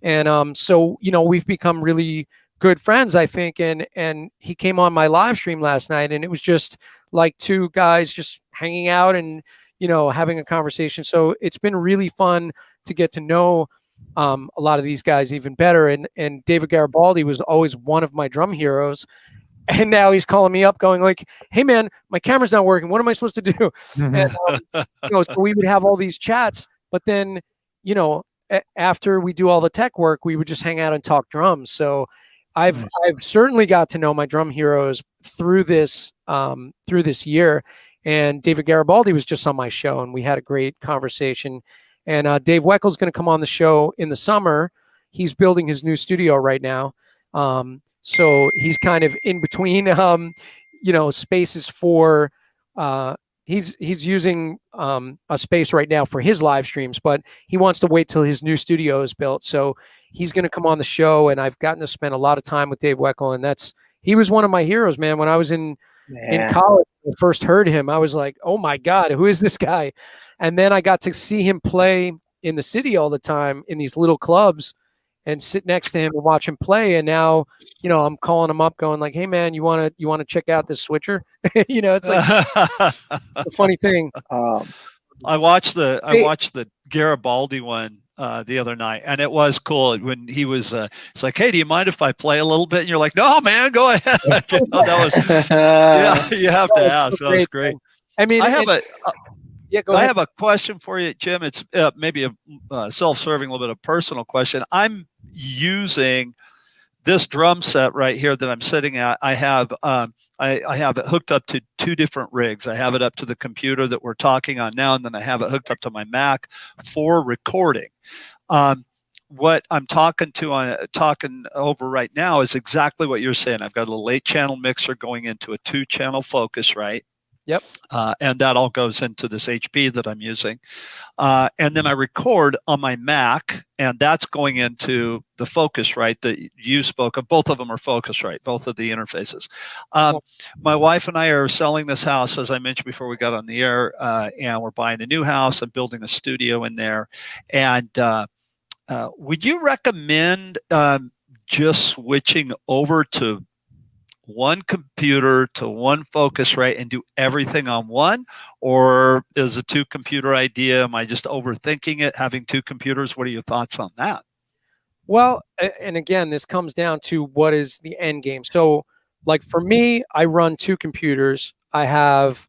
And so, we've become really good friends, I think. And he came on my live stream last night, and it was just like two guys just hanging out and, having a conversation. So it's been really fun to get to know a lot of these guys even better. And David Garibaldi was always one of my drum heroes. And now he's calling me up going like, hey man, my camera's not working. What am I supposed to do? And, so we would have all these chats, but then, after we do all the tech work, we would just hang out and talk drums. So I've certainly got to know my drum heroes through this year. And David Garibaldi was just on my show, and we had a great conversation. And Dave Weckl's going to come on the show in the summer. He's building his new studio right now. So he's kind of in between, spaces for, he's using a space right now for his live streams, but he wants to wait till his new studio is built. So he's going to come on the show, and I've gotten to spend a lot of time with Dave Weckl, and he was one of my heroes, man. When I was in college, when I first heard him, I was like, oh my God, who is this guy? And then I got to see him play in the city all the time in these little clubs, and sit next to him and watch him play. And now, I'm calling him up going like, hey man, you want to check out this switcher? It's like a funny thing. I watched the Garibaldi one the other night, and it was cool when he was it's like, hey, do you mind if I play a little bit? And you're like, no man, go ahead. That was you have to ask. That was great. I mean, I have go ahead. I have a question for you, Jim. It's maybe a self-serving, a little bit of personal question. I'm using this drum set right here that I'm sitting at. I have it hooked up to two different rigs. I have it up to the computer that we're talking on now, and then I have it hooked up to my Mac for recording. What I'm talking over right now is exactly what you're saying. I've got a little 8-channel mixer going into a 2-channel focus, right? Yep. And that all goes into this HP that I'm using. And then I record on my Mac, and that's going into the Focusrite that you spoke of. Both of them are Focusrite, both of the interfaces. My wife and I are selling this house, as I mentioned before we got on the air, and we're buying a new house and building a studio in there. And would you recommend just switching over to one computer to one Focusrite and do everything on one? Or is a two computer idea? Am I just overthinking it, having two computers? What are your thoughts on that? Well, and again, this comes down to what is the end game. So like for me, I run two computers. I have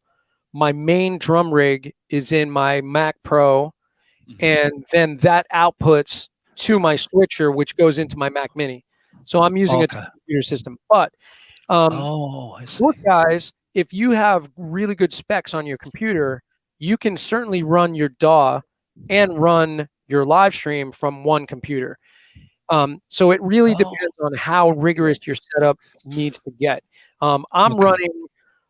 my main drum rig is in my Mac Pro, and then that outputs to my switcher, which goes into my Mac Mini. So I'm using a two-computer system. But I see. look, guys, if you have really good specs on your computer, you can certainly run your DAW and run your live stream from one computer. So it really depends on how rigorous your setup needs to get. I'm running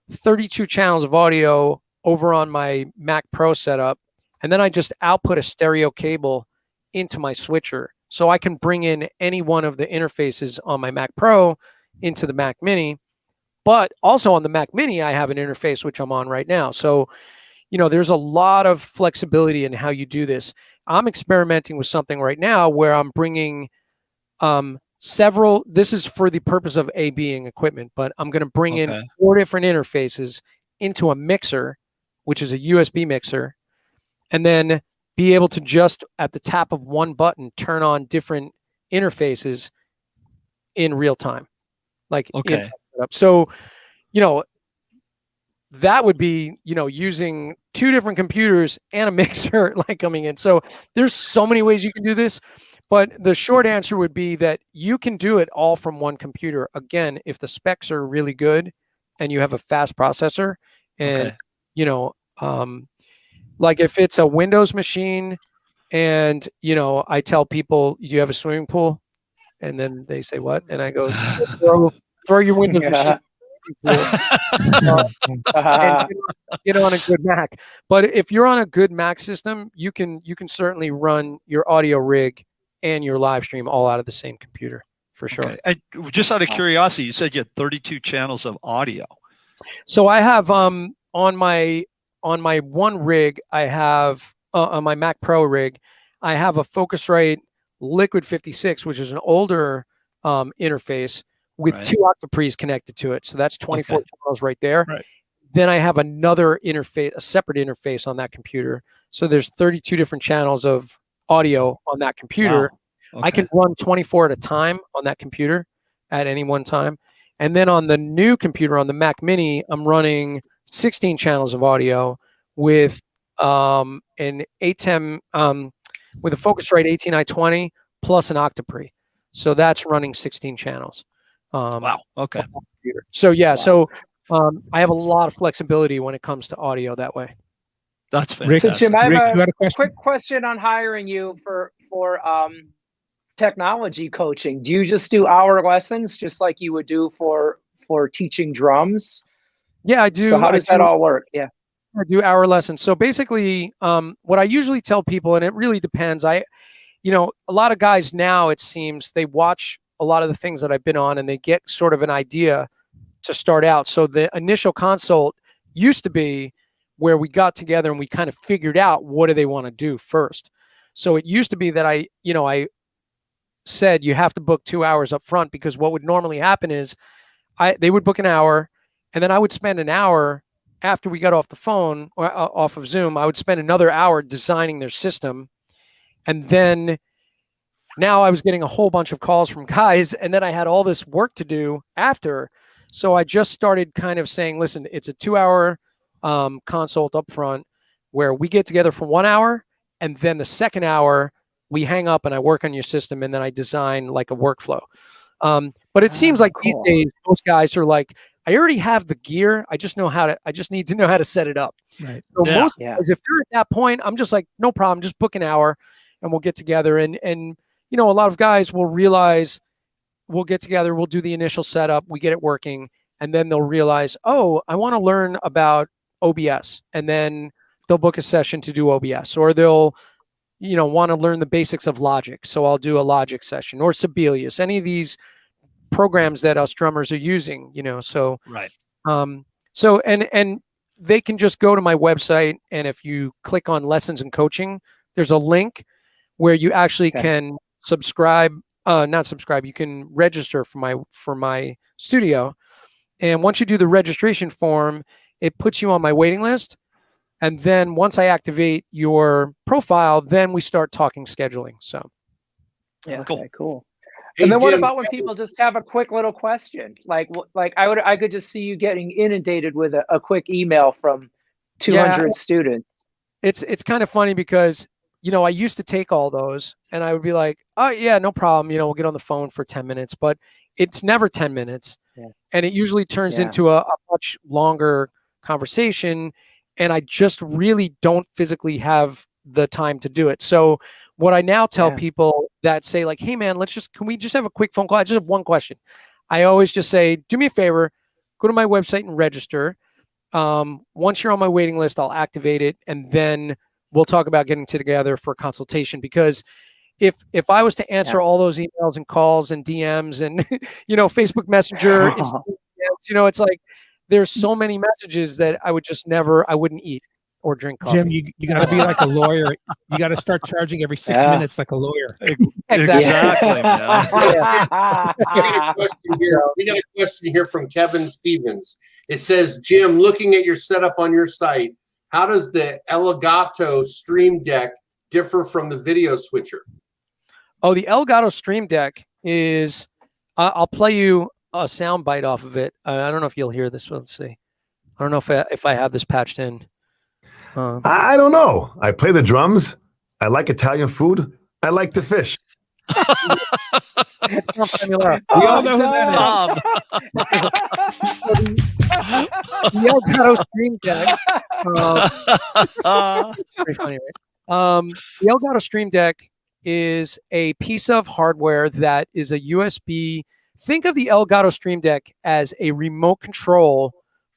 32 channels of audio over on my Mac Pro setup, and then I just output a stereo cable into my switcher. So I can bring in any one of the interfaces on my Mac Pro into the Mac Mini. But also on the Mac Mini, I have an interface which I'm on right now. So, there's a lot of flexibility in how you do this. I'm experimenting with something right now where I'm bringing this is for the purpose of A/B-ing equipment, but I'm going to bring in 4 different interfaces into a mixer, which is a USB mixer, and then be able to just at the tap of one button turn on different interfaces in real time. So, that would be, using 2 different computers and a mixer coming in. So there's so many ways you can do this, but the short answer would be that you can do it all from one computer. Again, if the specs are really good and you have a fast processor and, like if it's a Windows machine and, I tell people you have a swimming pool and then they say what? And I go, throw your Windows machine. And get on a good Mac. But if you're on a good Mac system, you can certainly run your audio rig and your live stream all out of the same computer for sure. Okay. And just out of curiosity, you said you had 32 channels of audio. So I have on my one rig, I have on my Mac Pro rig, I have a Focusrite Liquid 56, which is an older interface with 2 octaprees connected to it. So that's 24 channels right there. Right. Then I have another interface, a separate interface on that computer. So there's 32 different channels of audio on that computer. Wow. I can run 24 at a time on that computer at any one time. And then on the new computer, on the Mac Mini, I'm running 16 channels of audio with an ATEM, with a Focusrite 18i20 plus an octapree. So that's running 16 channels. Wow. Okay. So so I have a lot of flexibility when it comes to audio that way. That's fantastic. So Jim, I have a quick question on hiring you for technology coaching. Do you just do hour lessons just like you would do for teaching drums? Yeah, I do. So how does that all work? Yeah. I do hour lessons. So basically, what I usually tell people, and it really depends. A lot of guys now, it seems, they watch a lot of the things that I've been on and they get sort of an idea to start out. So the initial consult used to be where we got together and we kind of figured out what do they want to do first. So it used to be that I said you have to book 2 hours up front, because what would normally happen is they would book an hour and then I would spend an hour after we got off the phone or off of Zoom. I would spend another hour designing their system. And then now I was getting a whole bunch of calls from guys, and then I had all this work to do after. So I just started kind of saying, listen, it's a 2 hour consult up front where we get together for 1 hour. And then the second hour we hang up and I work on your system and then I design like a workflow. But it seems like these days, most guys are like, I already have the gear. I just need to know how to set it up. Right. So most guys, if they're at that point, I'm just like, no problem, just book an hour and we'll get together. And a lot of guys will realize we'll get together, we'll do the initial setup, we get it working, and then they'll realize, oh, I want to learn about OBS, and then they'll book a session to do OBS, or they'll, want to learn the basics of Logic. So I'll do a Logic session, or Sibelius, any of these programs that us drummers are using, so. Right. So, and they can just go to my website, and if you click on lessons and coaching, there's a link where you actually can subscribe, not subscribe, you can register for my studio. And once you do the registration form, it puts you on my waiting list. And then once I activate your profile, then we start talking scheduling. So, yeah, Cool. okay, cool. Hey, And then what Jim, about when people just have a quick little question? Like I could just see you getting inundated with a quick email from 200 students. It's kind of funny because, I used to take all those and I would be like, oh yeah, no problem. We'll get on the phone for 10 minutes, but it's never 10 minutes. Yeah. And it usually turns Yeah. into a much longer conversation. And I just really don't physically have the time to do it. So what I now tell people that say like, hey man, can we just have a quick phone call? I just have one question. I always just say, do me a favor, go to my website and register. Once you're on my waiting list, I'll activate it. And then we'll talk about getting together for a consultation. Because if I was to answer all those emails and calls and DMs and, Facebook Messenger, it's like, there's so many messages that I wouldn't eat or drink coffee. Jim, you got to be like a lawyer. You got to start charging every 6 minutes like a lawyer. Exactly, man. We got a question here from Kevin Stevens. It says, Jim, looking at your setup on your site, how does the Elgato Stream Deck differ from the video switcher? Oh, the Elgato Stream Deck is, I'll play you a sound bite off of it. I don't know if you'll hear this. Let's see. I don't know if I have this patched in. I don't know. I play the drums. I like Italian food. I like to fish. It's not familiar. We all know who that is. The Elgato Stream Deck. Pretty funny, right? The Elgato Stream Deck is a piece of hardware that is a USB. Think of the Elgato Stream Deck as a remote control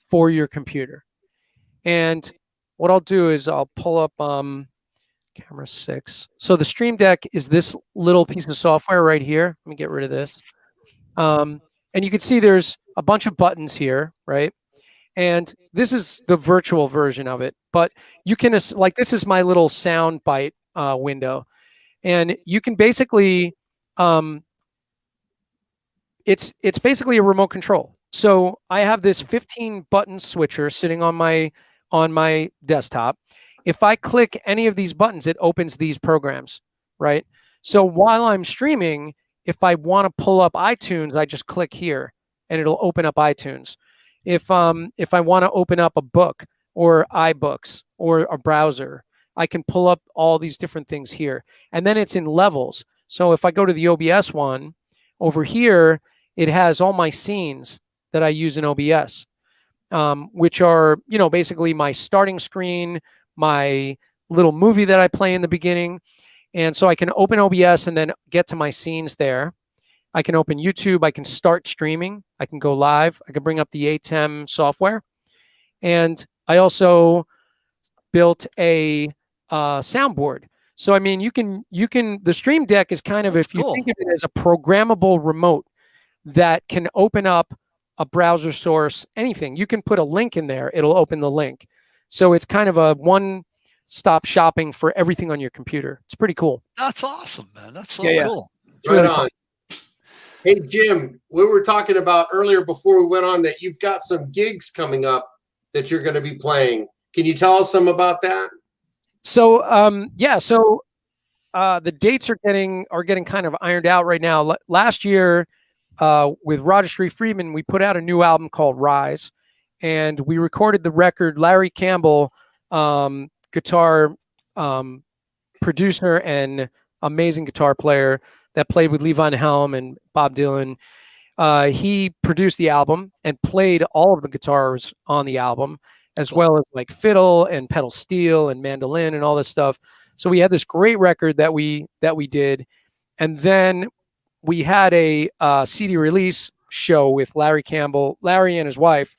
for your computer. And what I'll do is I'll pull up camera 6. So the Stream Deck is this little piece of software right here. Let me get rid of this. And you can see there's a bunch of buttons here, right? And this is the virtual version of it. But you can, like, this is my little sound bite window. And you can basically, it's basically a remote control. So I have this 15 button switcher sitting on my desktop. If I click any of these buttons, it opens these programs, right? So while I'm streaming, if I want to pull up iTunes, I just click here and it'll open up iTunes. If I want to open up a book or iBooks or a browser, I can pull up all these different things here. And then it's in levels. So if I go to the OBS one, over here, it has all my scenes that I use in OBS. Which are, basically my starting screen, my little movie that I play in the beginning. And so I can open OBS and then get to my scenes there. I can open YouTube. I can start streaming. I can go live. I can bring up the ATEM software. And I also built a soundboard. So, I mean, the Stream Deck is kind of, if you think of it as a programmable remote that can open up a browser source, anything. You can put a link in there. It'll open the link. So it's kind of a one-stop shopping for everything on your computer. It's pretty cool. That's awesome, man. That's so cool. Right really on. Hey, Jim, we were talking about earlier before we went on that you've got some gigs coming up that you're going to be playing. Can you tell us some about that? So, the dates are getting kind of ironed out right now. Last year, with Roger Street Friedman, we put out a new album called Rise, and we recorded the record. Larry Campbell, guitar producer and amazing guitar player that played with Lee Von Helm and Bob Dylan. He produced the album and played all of the guitars on the album, as well as like fiddle and pedal steel and mandolin and all this stuff. So we had this great record that we did, and then we had a CD release show with Larry Campbell. Larry and his wife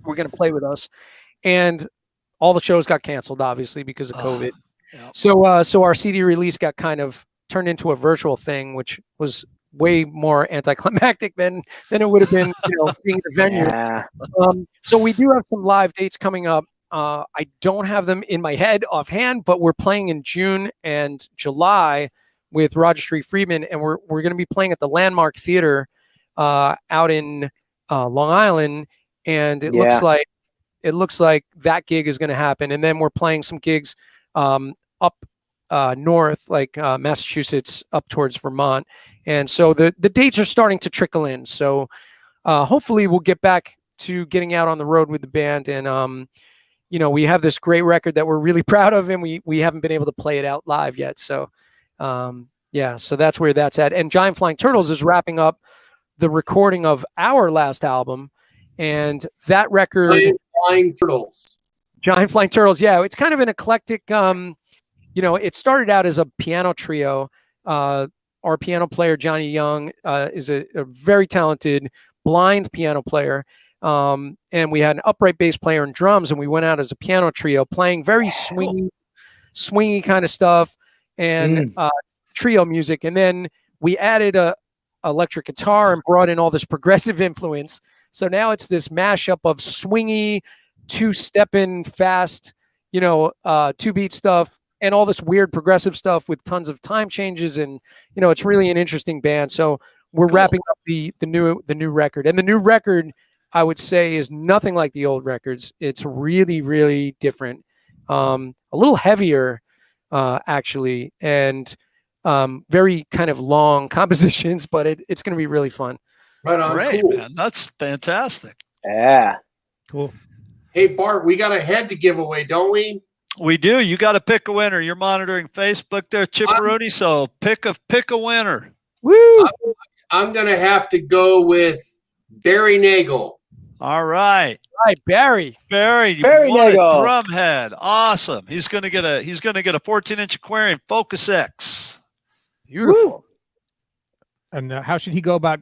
were going to play with us, and all the shows got canceled, obviously, because of COVID. Yeah. So our CD release got kind of turned into a virtual thing, which was way more anticlimactic than it would have been, being in the venue. Yeah. So we do have some live dates coming up. I don't have them in my head offhand, but we're playing in June and July with Roger Street Friedman, and we're going to be playing at the Landmark Theater out in Long Island, and it looks like that gig is going to happen. And then we're playing some gigs up north, like Massachusetts, up towards Vermont, and so the dates are starting to trickle in. So hopefully we'll get back to getting out on the road with the band, and we have this great record that we're really proud of, and we haven't been able to play it out live yet. So so that's where that's at. And Giant Flying Turtles is wrapping up the recording of our last album, and that record, Giant Flying Turtles. Giant Flying Turtles, yeah, it's kind of an eclectic. It started out as a piano trio. Our piano player Johnny Young is a very talented blind piano player, and we had an upright bass player and drums, and we went out as a piano trio playing very swingy kind of stuff and trio music. And then we added a electric guitar and brought in all this progressive influence. So now it's this mashup of swingy, two-stepping, fast, two-beat stuff, and all this weird progressive stuff with tons of time changes. And it's really an interesting band. So we're wrapping up the new record, and the new record, I would say, is nothing like the old records. It's really, really different, a little heavier, actually, and very kind of long compositions, but it's going to be really fun. Right on. Great, Cool. man. That's fantastic. Yeah. Cool. Hey, Bart, we got a head to give away, don't we? We do. You got to pick a winner. You're monitoring Facebook there, Chipperoni, so pick a winner. Woo! I'm going to have to go with Barry Nagel. All right. Right, Barry. Barry won a drum head. Awesome. He's gonna get a 14-inch Aquarium Focus X. Beautiful. Woo. And how should he go about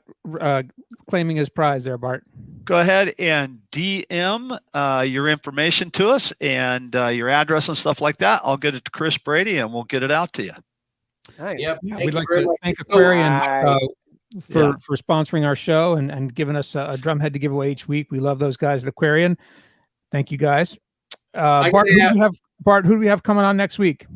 claiming his prize there, Bart? Go ahead and DM your information to us and your address and stuff like that. I'll get it to Chris Brady and we'll get it out to you. Nice. Yep. Yeah, Thank we'd you like very to much. thank Aquarian Yeah. for sponsoring our show and giving us a drum head to give away each week. We love those guys at Aquarian. Thank you, guys. Bart, who do we have coming on next week?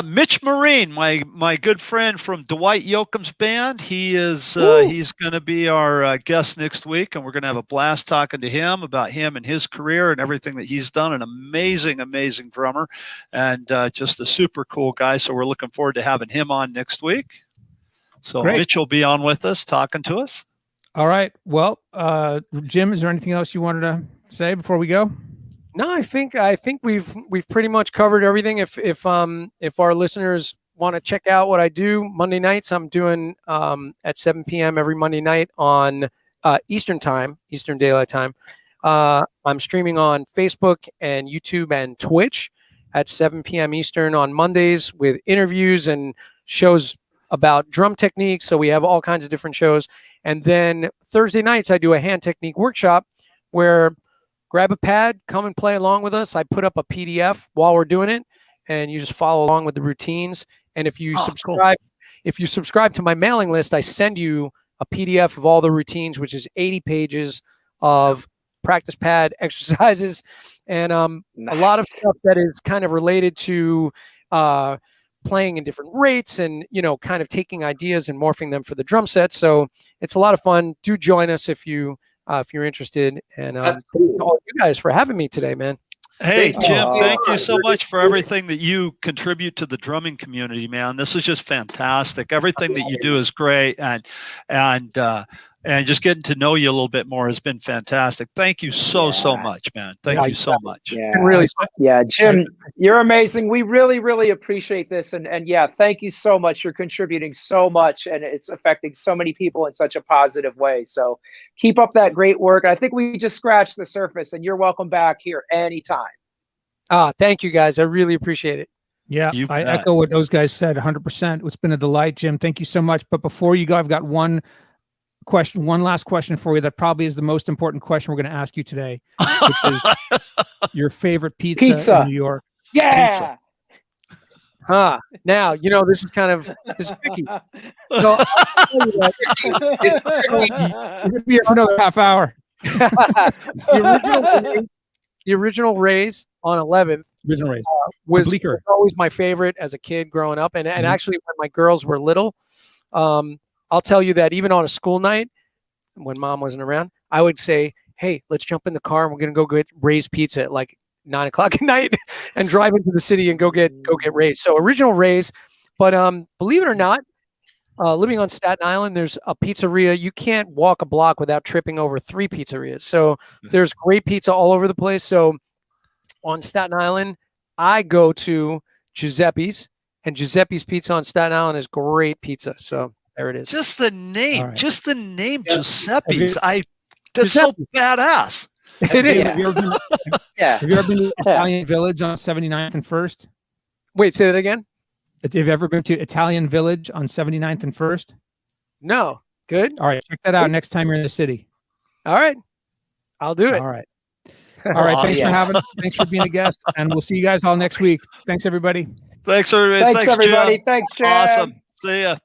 Mitch Marine, my good friend from Dwight Yoakam's band. He is he's going to be our guest next week, and we're going to have a blast talking to him about him and his career and everything that he's done. An amazing drummer, and just a super cool guy. So we're looking forward to having him on next week. So Great. Mitch will be on with us, talking to us. All right. Well, Jim, is there anything else you wanted to say before we go? No, I think we've pretty much covered everything. If our listeners want to check out what I do Monday nights, I'm doing at 7 p.m. every Monday night on Eastern Daylight Time. I'm streaming on Facebook and YouTube and Twitch at 7 p.m. Eastern on Mondays with interviews and shows about drum technique. So we have all kinds of different shows. And then Thursday nights, I do a hand technique workshop where grab a pad, come and play along with us. I put up a PDF while we're doing it, and you just follow along with the routines. And if you subscribe to my mailing list, I send you a PDF of all the routines, which is 80 pages of practice pad exercises and a lot of stuff that is kind of related to playing in different rates and, kind of taking ideas and morphing them for the drum set. So it's a lot of fun. Do join us if you're interested. And That's thank cool. all you guys for having me today, man. Hey, Thank you. Jim, thank you so You're much for everything that you contribute to the drumming community, man. This is just fantastic. Everything that you do is great, and just getting to know you a little bit more has been fantastic. Thank you so much, man. Thank you so much. Yeah. Really, Yeah, Jim, you're amazing. We really, really appreciate this. And yeah, thank you so much. You're contributing so much, and it's affecting so many people in such a positive way. So keep up that great work. I think we just scratched the surface, and you're welcome back here anytime. thank you guys. I really appreciate it. Yeah, You I bet. echo what those guys said 100%. It's been a delight, Jim. Thank you so much. But before you go, I've got one question, one last question for you that probably is the most important question we're going to ask you today, which is your favorite pizza in New York. Yeah. Now, this is tricky. So I'll tell you that. We're going to be here for another half hour. The original Rays on 11th Original Rays. was Bleecker. always my favorite as a kid growing up. And actually, when my girls were little, I'll tell you that even on a school night, when mom wasn't around, I would say, hey, let's jump in the car and we're going to go get Ray's Pizza at like 9:00 at night and drive into the city and go get Ray's. So original Ray's. But believe it or not, living on Staten Island, there's a pizzeria. You can't walk a block without tripping over 3 pizzerias. So there's great pizza all over the place. So on Staten Island, I go to Giuseppe's, and Giuseppe's Pizza on Staten Island is great pizza. So there it is. Just the name, right. Giuseppe's. That's so badass. It is. Have you ever been to Italian Village on 79th and 1st? Wait, say that again? Have you ever been to Italian Village on 79th and 1st? No. Good. All right, check that out next time you're in the city. All right. I'll do it. All right. All right. Thanks for being a guest, and we'll see you guys all next week. Thanks, everybody. Thanks, everybody. Thanks, everybody. Jim. Thanks, Jim. Awesome. See ya.